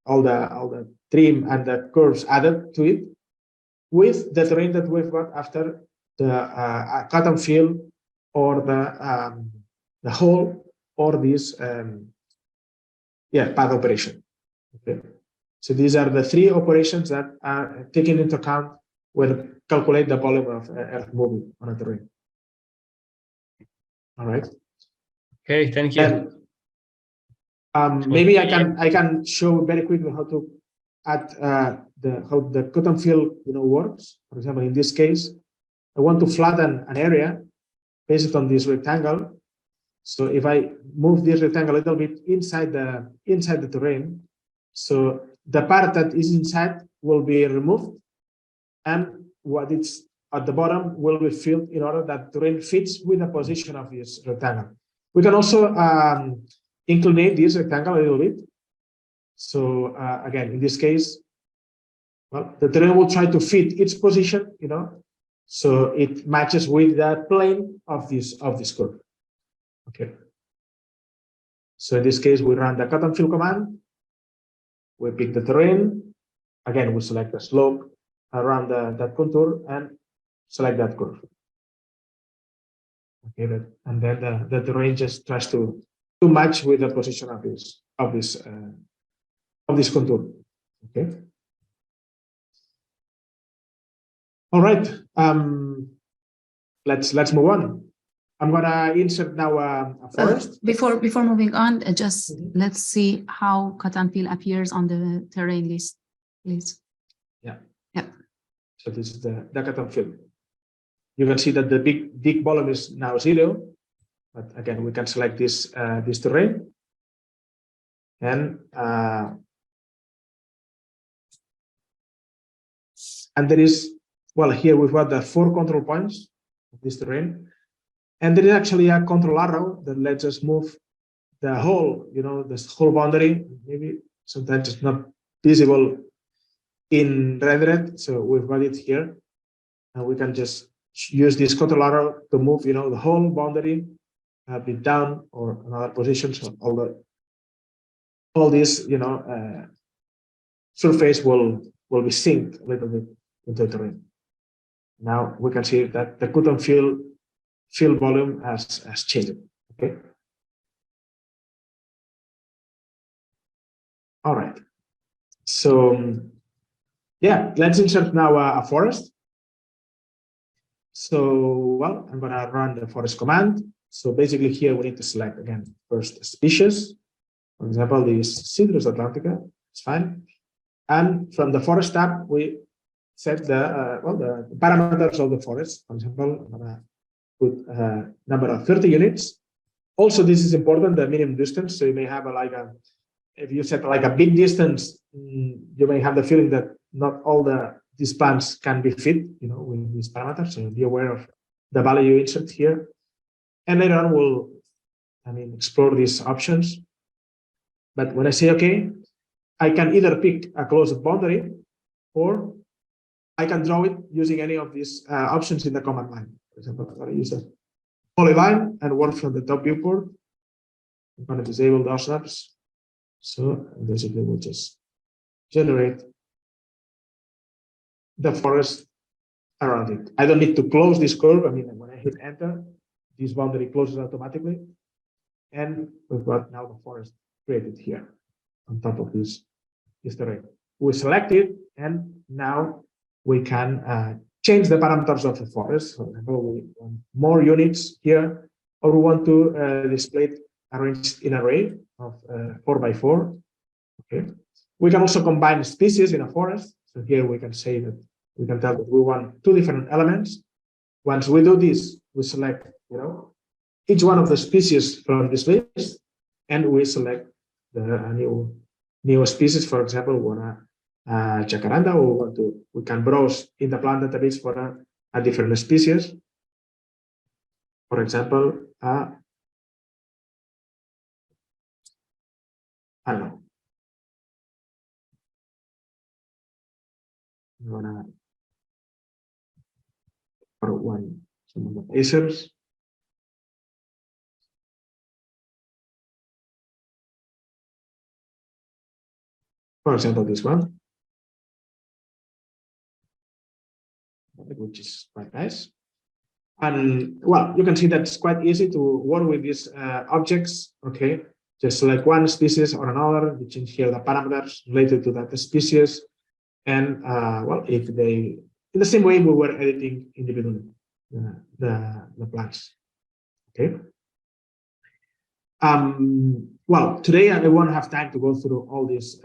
all the trim and the curves added to it, with the terrain that we've got after the cut and fill or the hole or this path operation. Okay, so these are the three operations that are taken into account when calculate the volume of earth moving on a terrain. All right. Okay, thank you. And, maybe I can show very quickly how to add how the cut and fill works. For example, in this case, I want to flatten an area based on this rectangle. So if I move this rectangle a little bit inside the terrain, so the part that is inside will be removed, and what is at the bottom will be filled in order that the terrain fits with the position of this rectangle. We can also incline this rectangle a little bit. So again, in this case, well, the terrain will try to fit its position, so it matches with the plane of this curve. Okay. So in this case, we run the cut and fill command. We pick the terrain. Again, we select the slope around that contour and select that curve. Okay, and then the terrain just tries to match with the position of this contour. Okay. All right. Let's move on. I'm gonna insert now a forest. Before moving on, just let's see how cut and fill appears on the terrain list, please. Yeah. Yeah. So this is the cut and fill. You can see that the dig volume is now 0, but again we can select this terrain, and there is, well, here we've got the 4 control points of this terrain. And there is actually a control arrow that lets us move the whole, this whole boundary. Maybe sometimes it's not visible in rendered, so we've got it here, and we can just use this control arrow to move, the whole boundary a bit down or another position. So all this, surface will be synced a little bit into the terrain. Now we can see that the cut and fill volume has changed. Okay. All right. So yeah, let's insert now a forest. So, well, I'm gonna run the forest command. So basically here we need to select again first species. For example, this Citrus atlantica. It's fine. And from the forest tab, we set the parameters of the forest. For example, I'm gonna put a number of 30 units. Also, this is important, the minimum distance. So you may have if you set like a big distance, you may have the feeling that not all these plants can be fit, with these parameters. So be aware of the value you insert here. And later on, we'll, explore these options. But when I say okay, I can either pick a closed boundary, or I can draw it using any of these options in the command line. For example, I'm going to use a polyline and work from the top viewport. I'm going to disable those snaps. So basically, we'll just generate the forest around it. I don't need to close this curve. When I hit enter, this boundary closes automatically. And we've got now the forest created here on top of this terrain. We select it, and now we can change the parameters of the forest. For example, we want more units here, or we want to display it arranged in an array of 4x4. Okay. We can also combine species in a forest. So here we can say that we can tell that we want 2 different elements. Once we do this, we select, each one of the species from this list, and we select the new species. For example, we want a jacaranda, or we can browse in the plant database for a different species. For example, I don't know, I'm gonna for one some of the pacers. For example, this one, which is quite nice. And well, you can see that it's quite easy to work with these objects. Okay, just select one species or another. You change here the parameters related to that species, and well, if they in the same way we were editing individually the plants. Okay. Well, today I won't have time to go through all these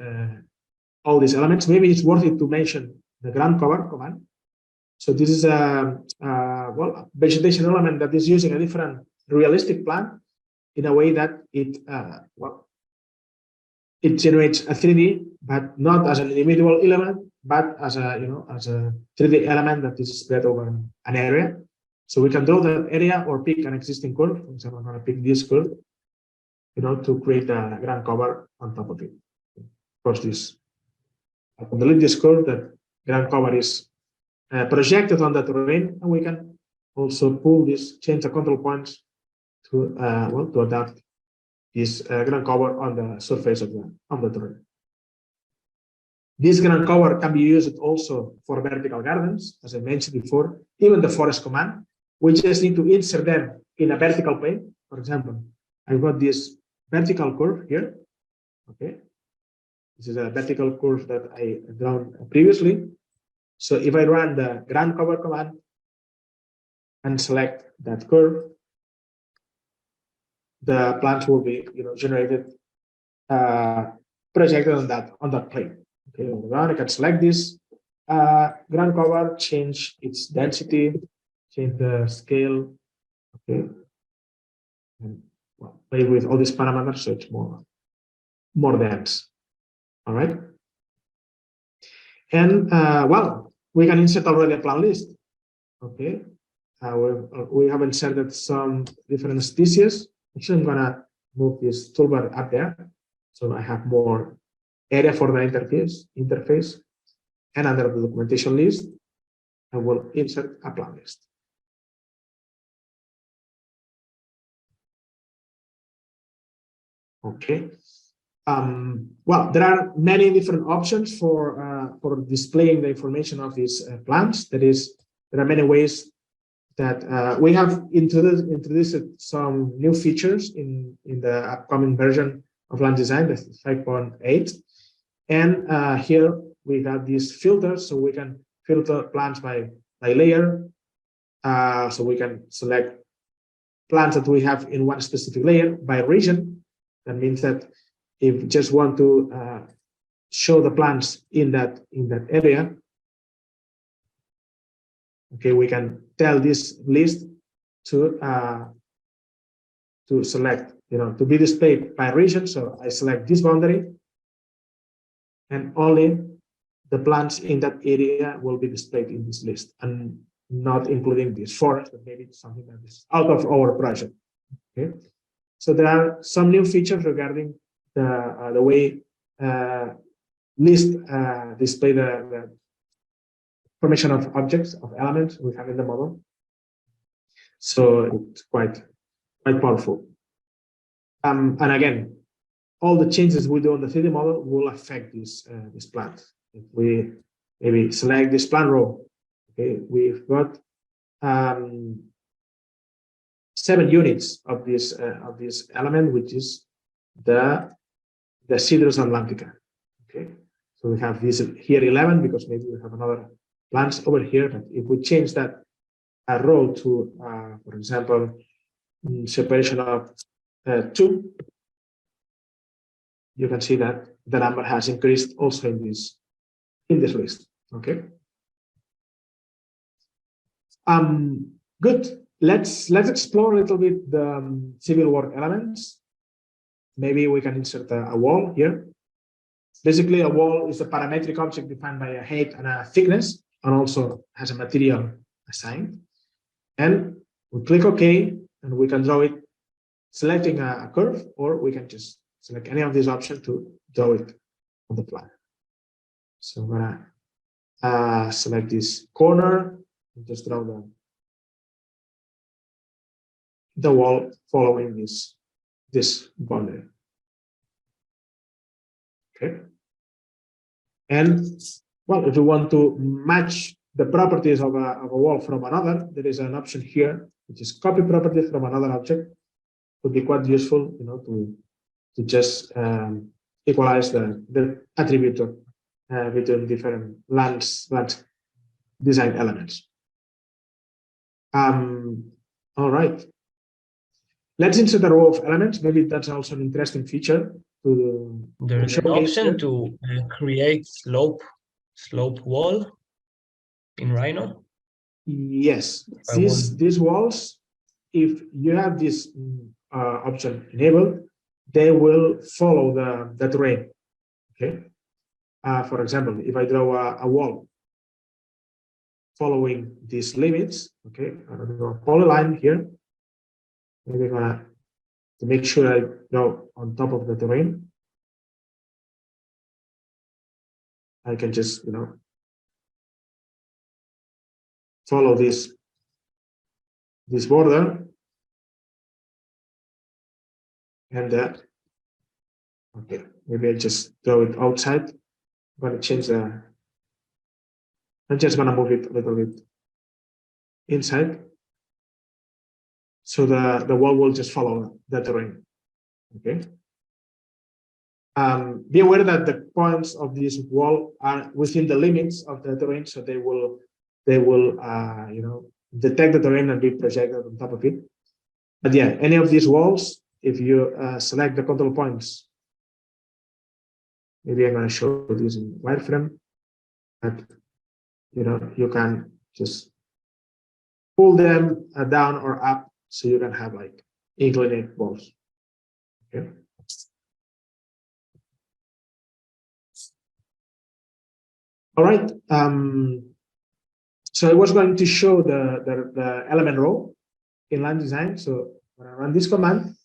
elements. Maybe it's worth it to mention the ground cover command. So this is a well, vegetation element that is using a different realistic plan in a way that it well, it generates a 3D, but not as an individual element, but as a as a 3D element that is spread over an area. So we can draw that area or pick an existing curve. For example, I'm going to pick this curve, to create a ground cover on top of it. Of course, this I can delete this curve. That ground cover is projected on the terrain, and we can also pull this, change the control points to well, to adapt this ground cover on the surface of the terrain. This ground cover can be used also for vertical gardens, as I mentioned before. Even the forest command, we just need to insert them in a vertical plane. For example, I've got this vertical curve here. Okay, this is a vertical curve that I drawn previously. So if I run the ground cover command and select that curve, the plants will be generated, projected on that plane. Okay, I can select this ground cover, change its density, change the scale. Okay, and well, play with all these parameters so it's more dense. All right, and well, we can insert already a plant list. Okay, we have inserted some different species. Actually, I'm gonna move this toolbar up there, so I have more area for the interface. And under the documentation list, I will insert a plant list. Okay. Well, there are many different options for displaying the information of these plants. There are many ways that we have introduced some new features in the upcoming version of Land Design, that's 5.8. And here we have these filters, so we can filter plants by layer. So we can select plants that we have in one specific layer by region. That means that if you just want to show the plants in that area, okay, we can tell this list to select, to be displayed by region. So I select this boundary, and only the plants in that area will be displayed in this list, and not including this forest, but maybe something that is out of our project. Okay, so there are some new features regarding the way list display the information of objects, of elements we have in the model. So it's quite powerful. And again, all the changes we do on the 3D model will affect this plant. If we maybe select this plant row, okay, we've got 7 units of this element, which is the Cedrus atlantica. Okay, so we have this here 11 because maybe we have another plants over here. But if we change that row to, for example, separation of 2, you can see that the number has increased also in this list. Okay. Good. Let's explore a little bit the civil work elements. Maybe we can insert a wall here. Basically, a wall is a parametric object defined by a height and a thickness, and also has a material assigned. And we click OK, and we can draw it selecting a curve, or we can just select any of these options to draw it on the plan. So I'm select this corner, and just draw the wall following this boundary. Okay. And well, if you want to match the properties of a wall from another, there is an option here, which is copy properties from another object. Would be quite useful, to just equalize the attributor between different lands design elements. All right. Let's insert a row of elements. Maybe that's also an interesting feature to There is an option to create slope wall in Rhino. Yes, these walls, if you have this option enabled, they will follow the terrain. Okay. For example, if I draw a wall following these limits, okay, I'm going to draw a polyline here. Maybe I'm gonna, to make sure I go on top of the terrain, I can just, follow this border, and that. Okay, maybe I just draw it outside. I'm gonna change I'm just gonna move it a little bit inside. So the wall will just follow the terrain. Okay. Be aware that the points of this wall are within the limits of the terrain, so they will detect the terrain and be projected on top of it. But yeah, any of these walls, if you select the control points, maybe I'm going to show this in wireframe, but you can just pull them down or up, so you can have like inclined walls. Okay. All right. So I was going to show the element row in land design. So when I run this command,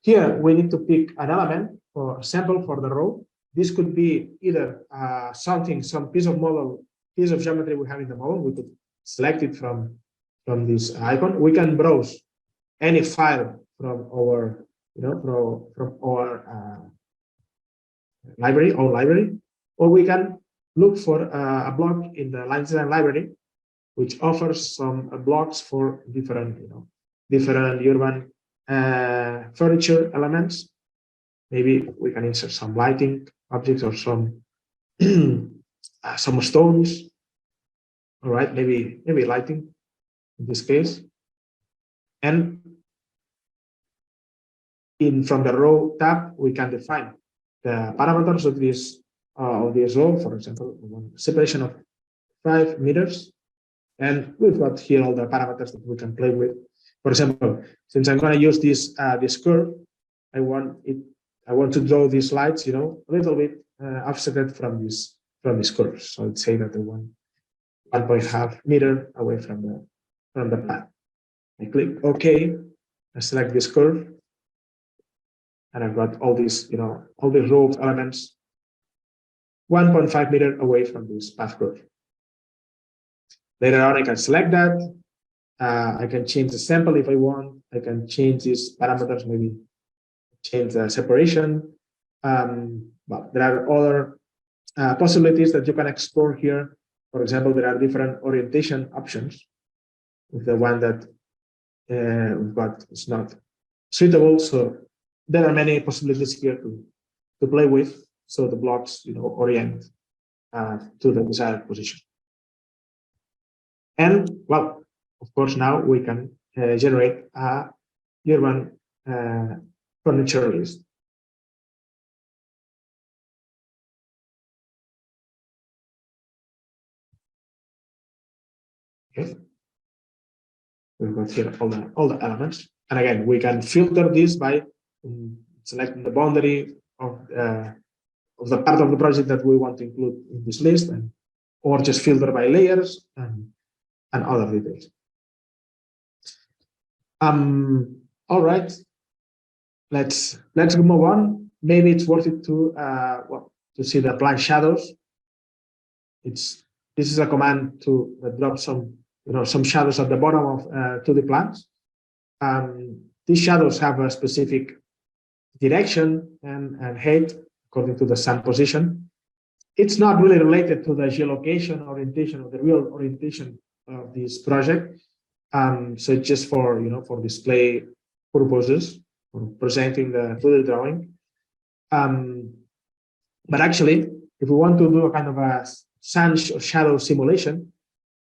here we need to pick an element or a sample for the row. This could be either some piece of geometry we have in the model. We could select it from this icon. We can browse any file from our library, or we can look for a block in the land design library, which offers some blocks for different urban furniture elements. Maybe we can insert some lighting objects or some stones. All right, maybe lighting in this case. And from the row tab, we can define the parameters of this row. For example, we want a separation of 5 meters, and we've got here all the parameters that we can play with. For example, since I'm going to use this curve, I want to draw these lights, a little bit offset from this curve. So I'd say that I want 1.5 meter away from the path. I click OK. I select this curve, and I've got all these, all the row of elements 1.5 meter away from this path curve. Later on, I can select that. I can change the sample if I want. I can change these parameters, maybe change the separation. But there are other possibilities that you can explore here. For example, there are different orientation options. If the one that we've got is not suitable, so there are many possibilities here to play with, so the blocks orient to the desired position. And well, of course, now we can generate a urban furniture list. Okay, we've got here all the elements, and again, we can filter this by selecting the boundary of the part of the project that we want to include in this list, or just filter by layers and other details. All right, let's move on. Maybe it's worth it to see the applied shadows. It's this is a command to drop some, some shadows at the bottom of 2D plans. These shadows have a specific direction and height according to the sun position. It's not really related to the geolocation orientation or the real orientation of this project. So it's just for, for display purposes, for presenting the 2D drawing. But actually, if we want to do a kind of a sun or shadow simulation,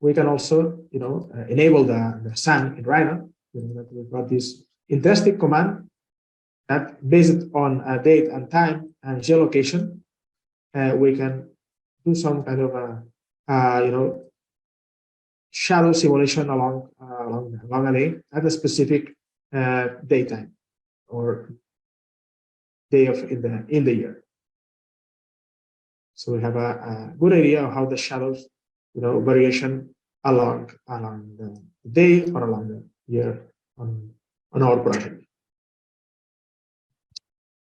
we can also, enable the sun in Rhino. That we've got this interesting command that, based on a date and time and geolocation, we can do some kind of a, shadow simulation along a day at a specific daytime or day of in the year. So we have a good idea of how the shadows, variation along the day or along the year on our project.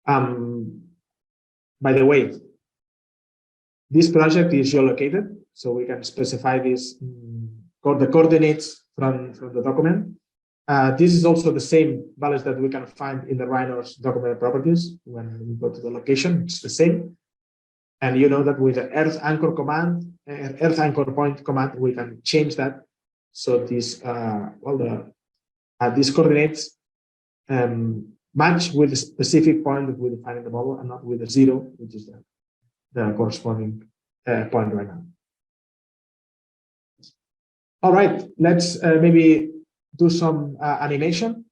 By the way, this project is geolocated, so we can specify this the coordinates from the document. This is also the same values that we can find in the Rhino's document properties. When we go to the location, it's the same. And you know that with the earth anchor command, earth anchor point command, we can change that. So this these coordinates match with the specific point that we define in the model, and not with the 0, which is the corresponding point right now. All right, let's maybe do some animation,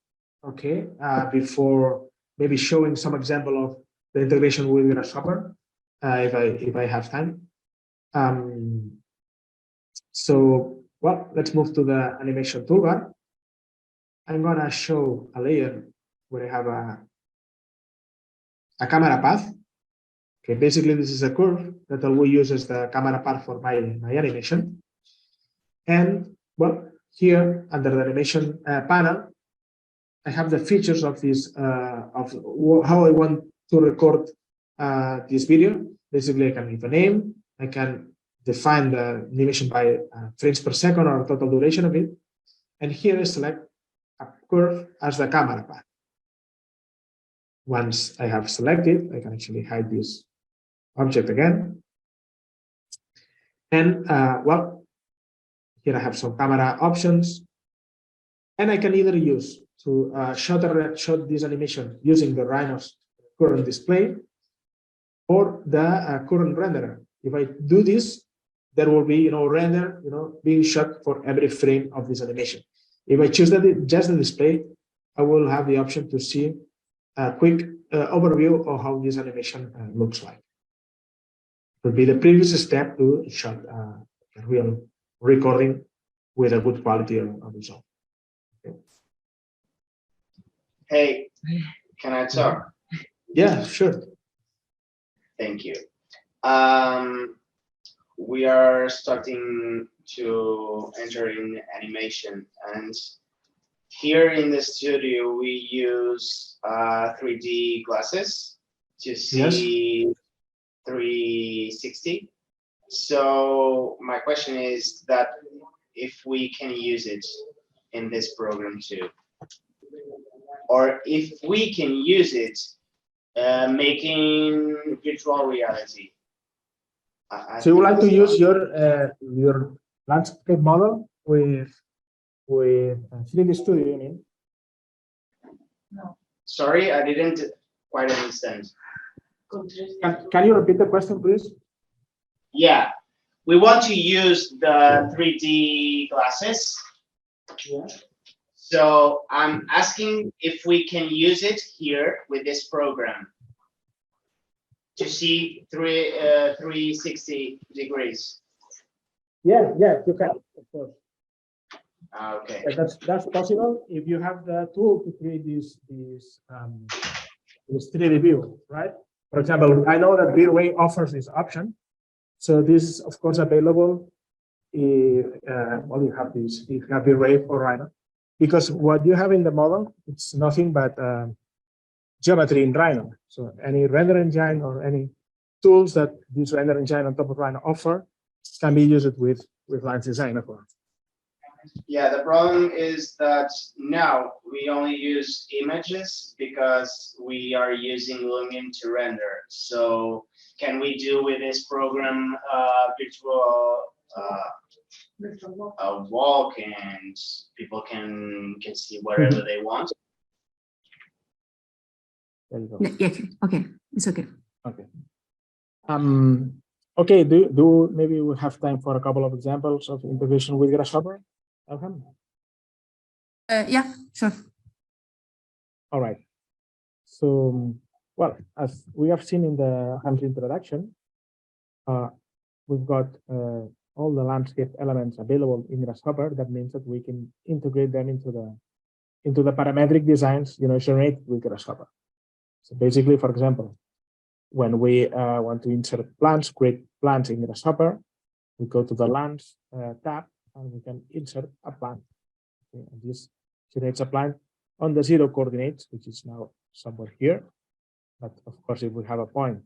okay, before maybe showing some example of the integration with Grasshopper, if I have time. So, well, let's move to the animation toolbar. I'm gonna show a layer where I have a camera path. Okay, basically this is a curve that I will use as the camera path for my animation. And well, here under the animation panel, I have the features of this of how I want to record this video. Basically, I can give a name. I can define the animation by frames per second or total duration of it. And here I select a curve as the camera path. Once I have selected, I can actually hide this object again. And well, here I have some camera options. And I can either use to shot this animation using the Rhino's current display or the current renderer. If I do this, there will be render being shot for every frame of this animation. If I choose just the display, I will have the option to see a quick overview of how this animation looks like. It would be the previous step to shot a real recording with a good quality of result. Okay. Hey, can I talk? Yeah, sure. Thank you. We are starting to enter in animation, and here in the studio we use 3D glasses to see 360. So my question is that if we can use it in this program too, or if we can use it making virtual reality. So you would like to use your landscape model with 3D Studio, you mean? No. Sorry, I didn't quite understand. Can you repeat the question, please? Yeah, we want to use the 3D glasses. Yeah. So I'm asking if we can use it here with this program to see 360 degrees. Yeah, you can, of course. Okay. Yeah, that's possible if you have the tool to create this 3D view, right? For example, I know that V-Ray offers this option, so this is of course available if well, you have this. You have V-Ray for Rhino, because what you have in the model, it's nothing but geometry in Rhino. So any render engine or any tools that this render engine on top of Rhino offer can be used with lands design as well. Yeah, the problem is that now we only use images because we are using Lumen to render. So can we do with this program virtual walk and people can see whatever they want? There you go. Yeah, okay, it's okay. Okay. Okay, do maybe we have time for a couple of examples of integration with Grasshopper? Elham? Yeah, sure. All right. So, well, as we have seen in the Elham's introduction, we've got all the landscape elements available in Grasshopper. That means that we can integrate them into the parametric designs, generated with Grasshopper. So basically, for example, when we want to insert plants, create plants in Grasshopper, we go to the Lands tab and we can insert a plant. Okay, and this generates a plant on the 0 coordinates, which is now somewhere here. But of course, if we have a point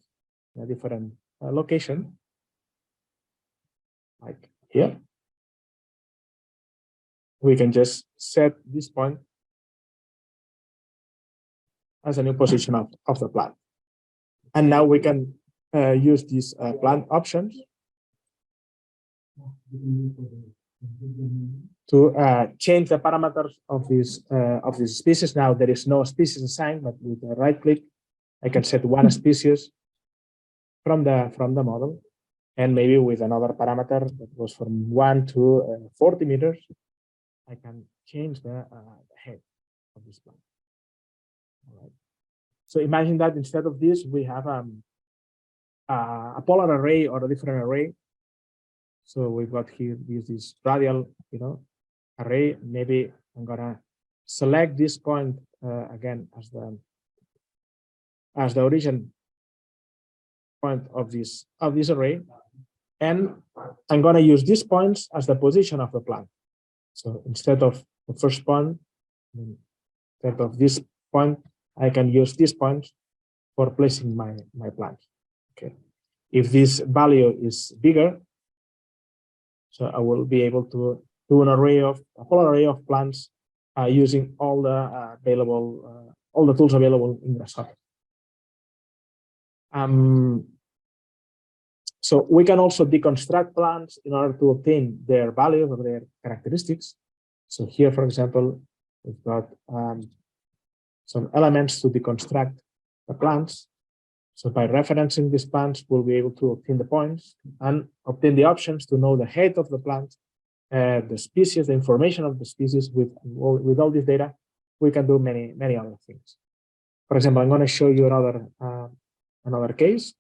in a different location, like here, we can just set this point as a new position of the plant. And now we can use these plant options to change the parameters of this species. Now there is no species assigned, but with a right click, I can set one species from the model, and maybe with another parameter that goes from 1 to 40 meters, I can change the head of this plant. All right. So imagine that instead of this, we have a polar array or a different array. So we've got here this radial, array. Maybe I'm gonna select this point again as the origin point of this array, and I'm gonna use these points as the position of the plant. So instead of the first point, instead of this point, I can use this point for placing my plant. Okay. If this value is bigger, so I will be able to do a whole array of plants using all the tools available in Grasshopper. So we can also deconstruct plants in order to obtain their values or their characteristics. So here, for example, we've got some elements to deconstruct the plants. So by referencing these plants, we'll be able to obtain the points and obtain the options to know the height of the plant, the species, the information of the species. With all this data, we can do many other things. For example, I'm going to show you another case.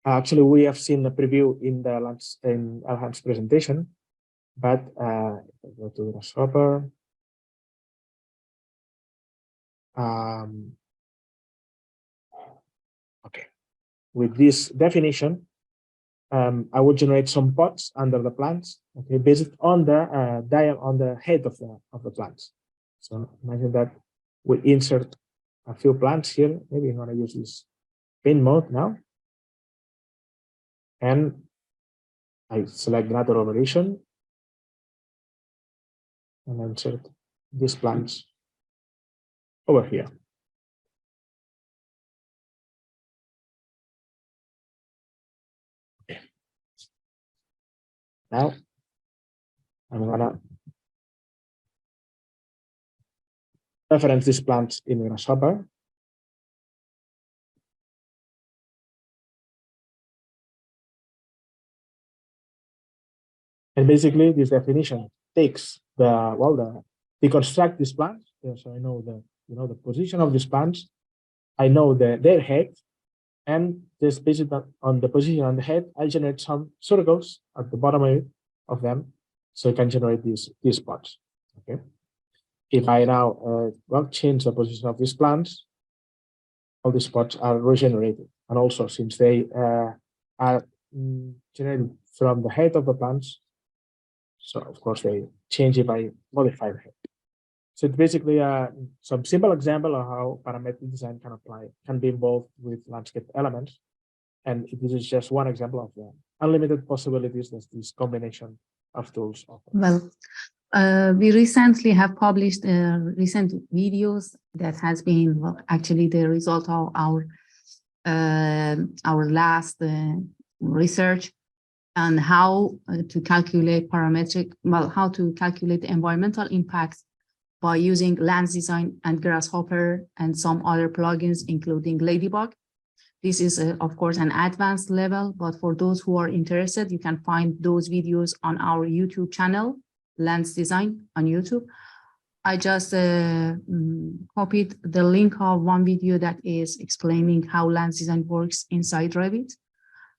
Actually, we have seen a preview in Elham's presentation, but go to Grasshopper. Okay, with this definition, I will generate some pots under the plants. Okay, based on the head of the plants. So imagine that we insert a few plants here. Maybe I'm going to use this paint mode now, and I select another operation and insert these plants over here. Okay. Now I'm gonna reference these plants in Grasshopper. And basically this definition takes deconstruct these plants. So I know the position of these plants. I know their head, and just based on the position on the head, I generate some circles at the bottom of them, so I can generate these spots. Okay. If I now change the position of these plants, all these spots are regenerated, and also since they are generated from the head of the plants, so of course they change if I modify the head. So it's basically some simple example of how parametric design can be involved with landscape elements. And this is just one example unlimited possibilities that this combination of tools offers. Well, we recently have published recent videos that has been actually the result of our last research on how to calculate parametric, well, how to calculate the environmental impacts by using Lands Design and Grasshopper and some other plugins, including Ladybug. This is, of course, an advanced level, but for those who are interested, you can find those videos on our YouTube channel, Lands Design on YouTube. I just copied the link of one video that is explaining how Lands Design works inside Revit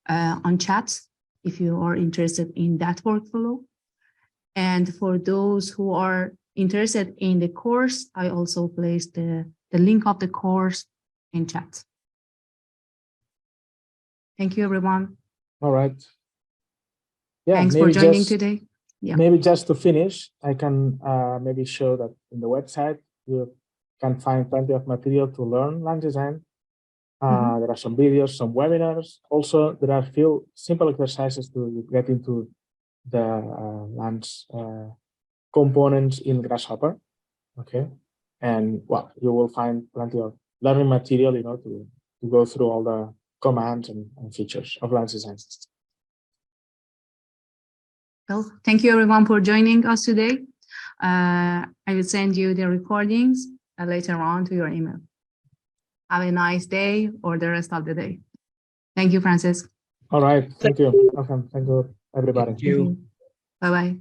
on chat, if you are interested in that workflow. And for those who are interested in the course, I also placed the link of the course in chat. Thank you, everyone. All right. Yeah, thanks for joining today. Yeah. Maybe just to finish, I can maybe show that in the website, you can find plenty of material to learn land design. There are some videos, some webinars. Also, there are a few simple exercises to get into the lands components in Grasshopper. Okay. And well, you will find plenty of learning material, you know, to go through all the commands and features of land design. Well, thank you everyone for joining us today. I will send you the recordings later on to your email. Have a nice day or the rest of the day. Thank you, Francis. All right. Thank you. Welcome. Thank you, everybody. Thank you. Bye-bye.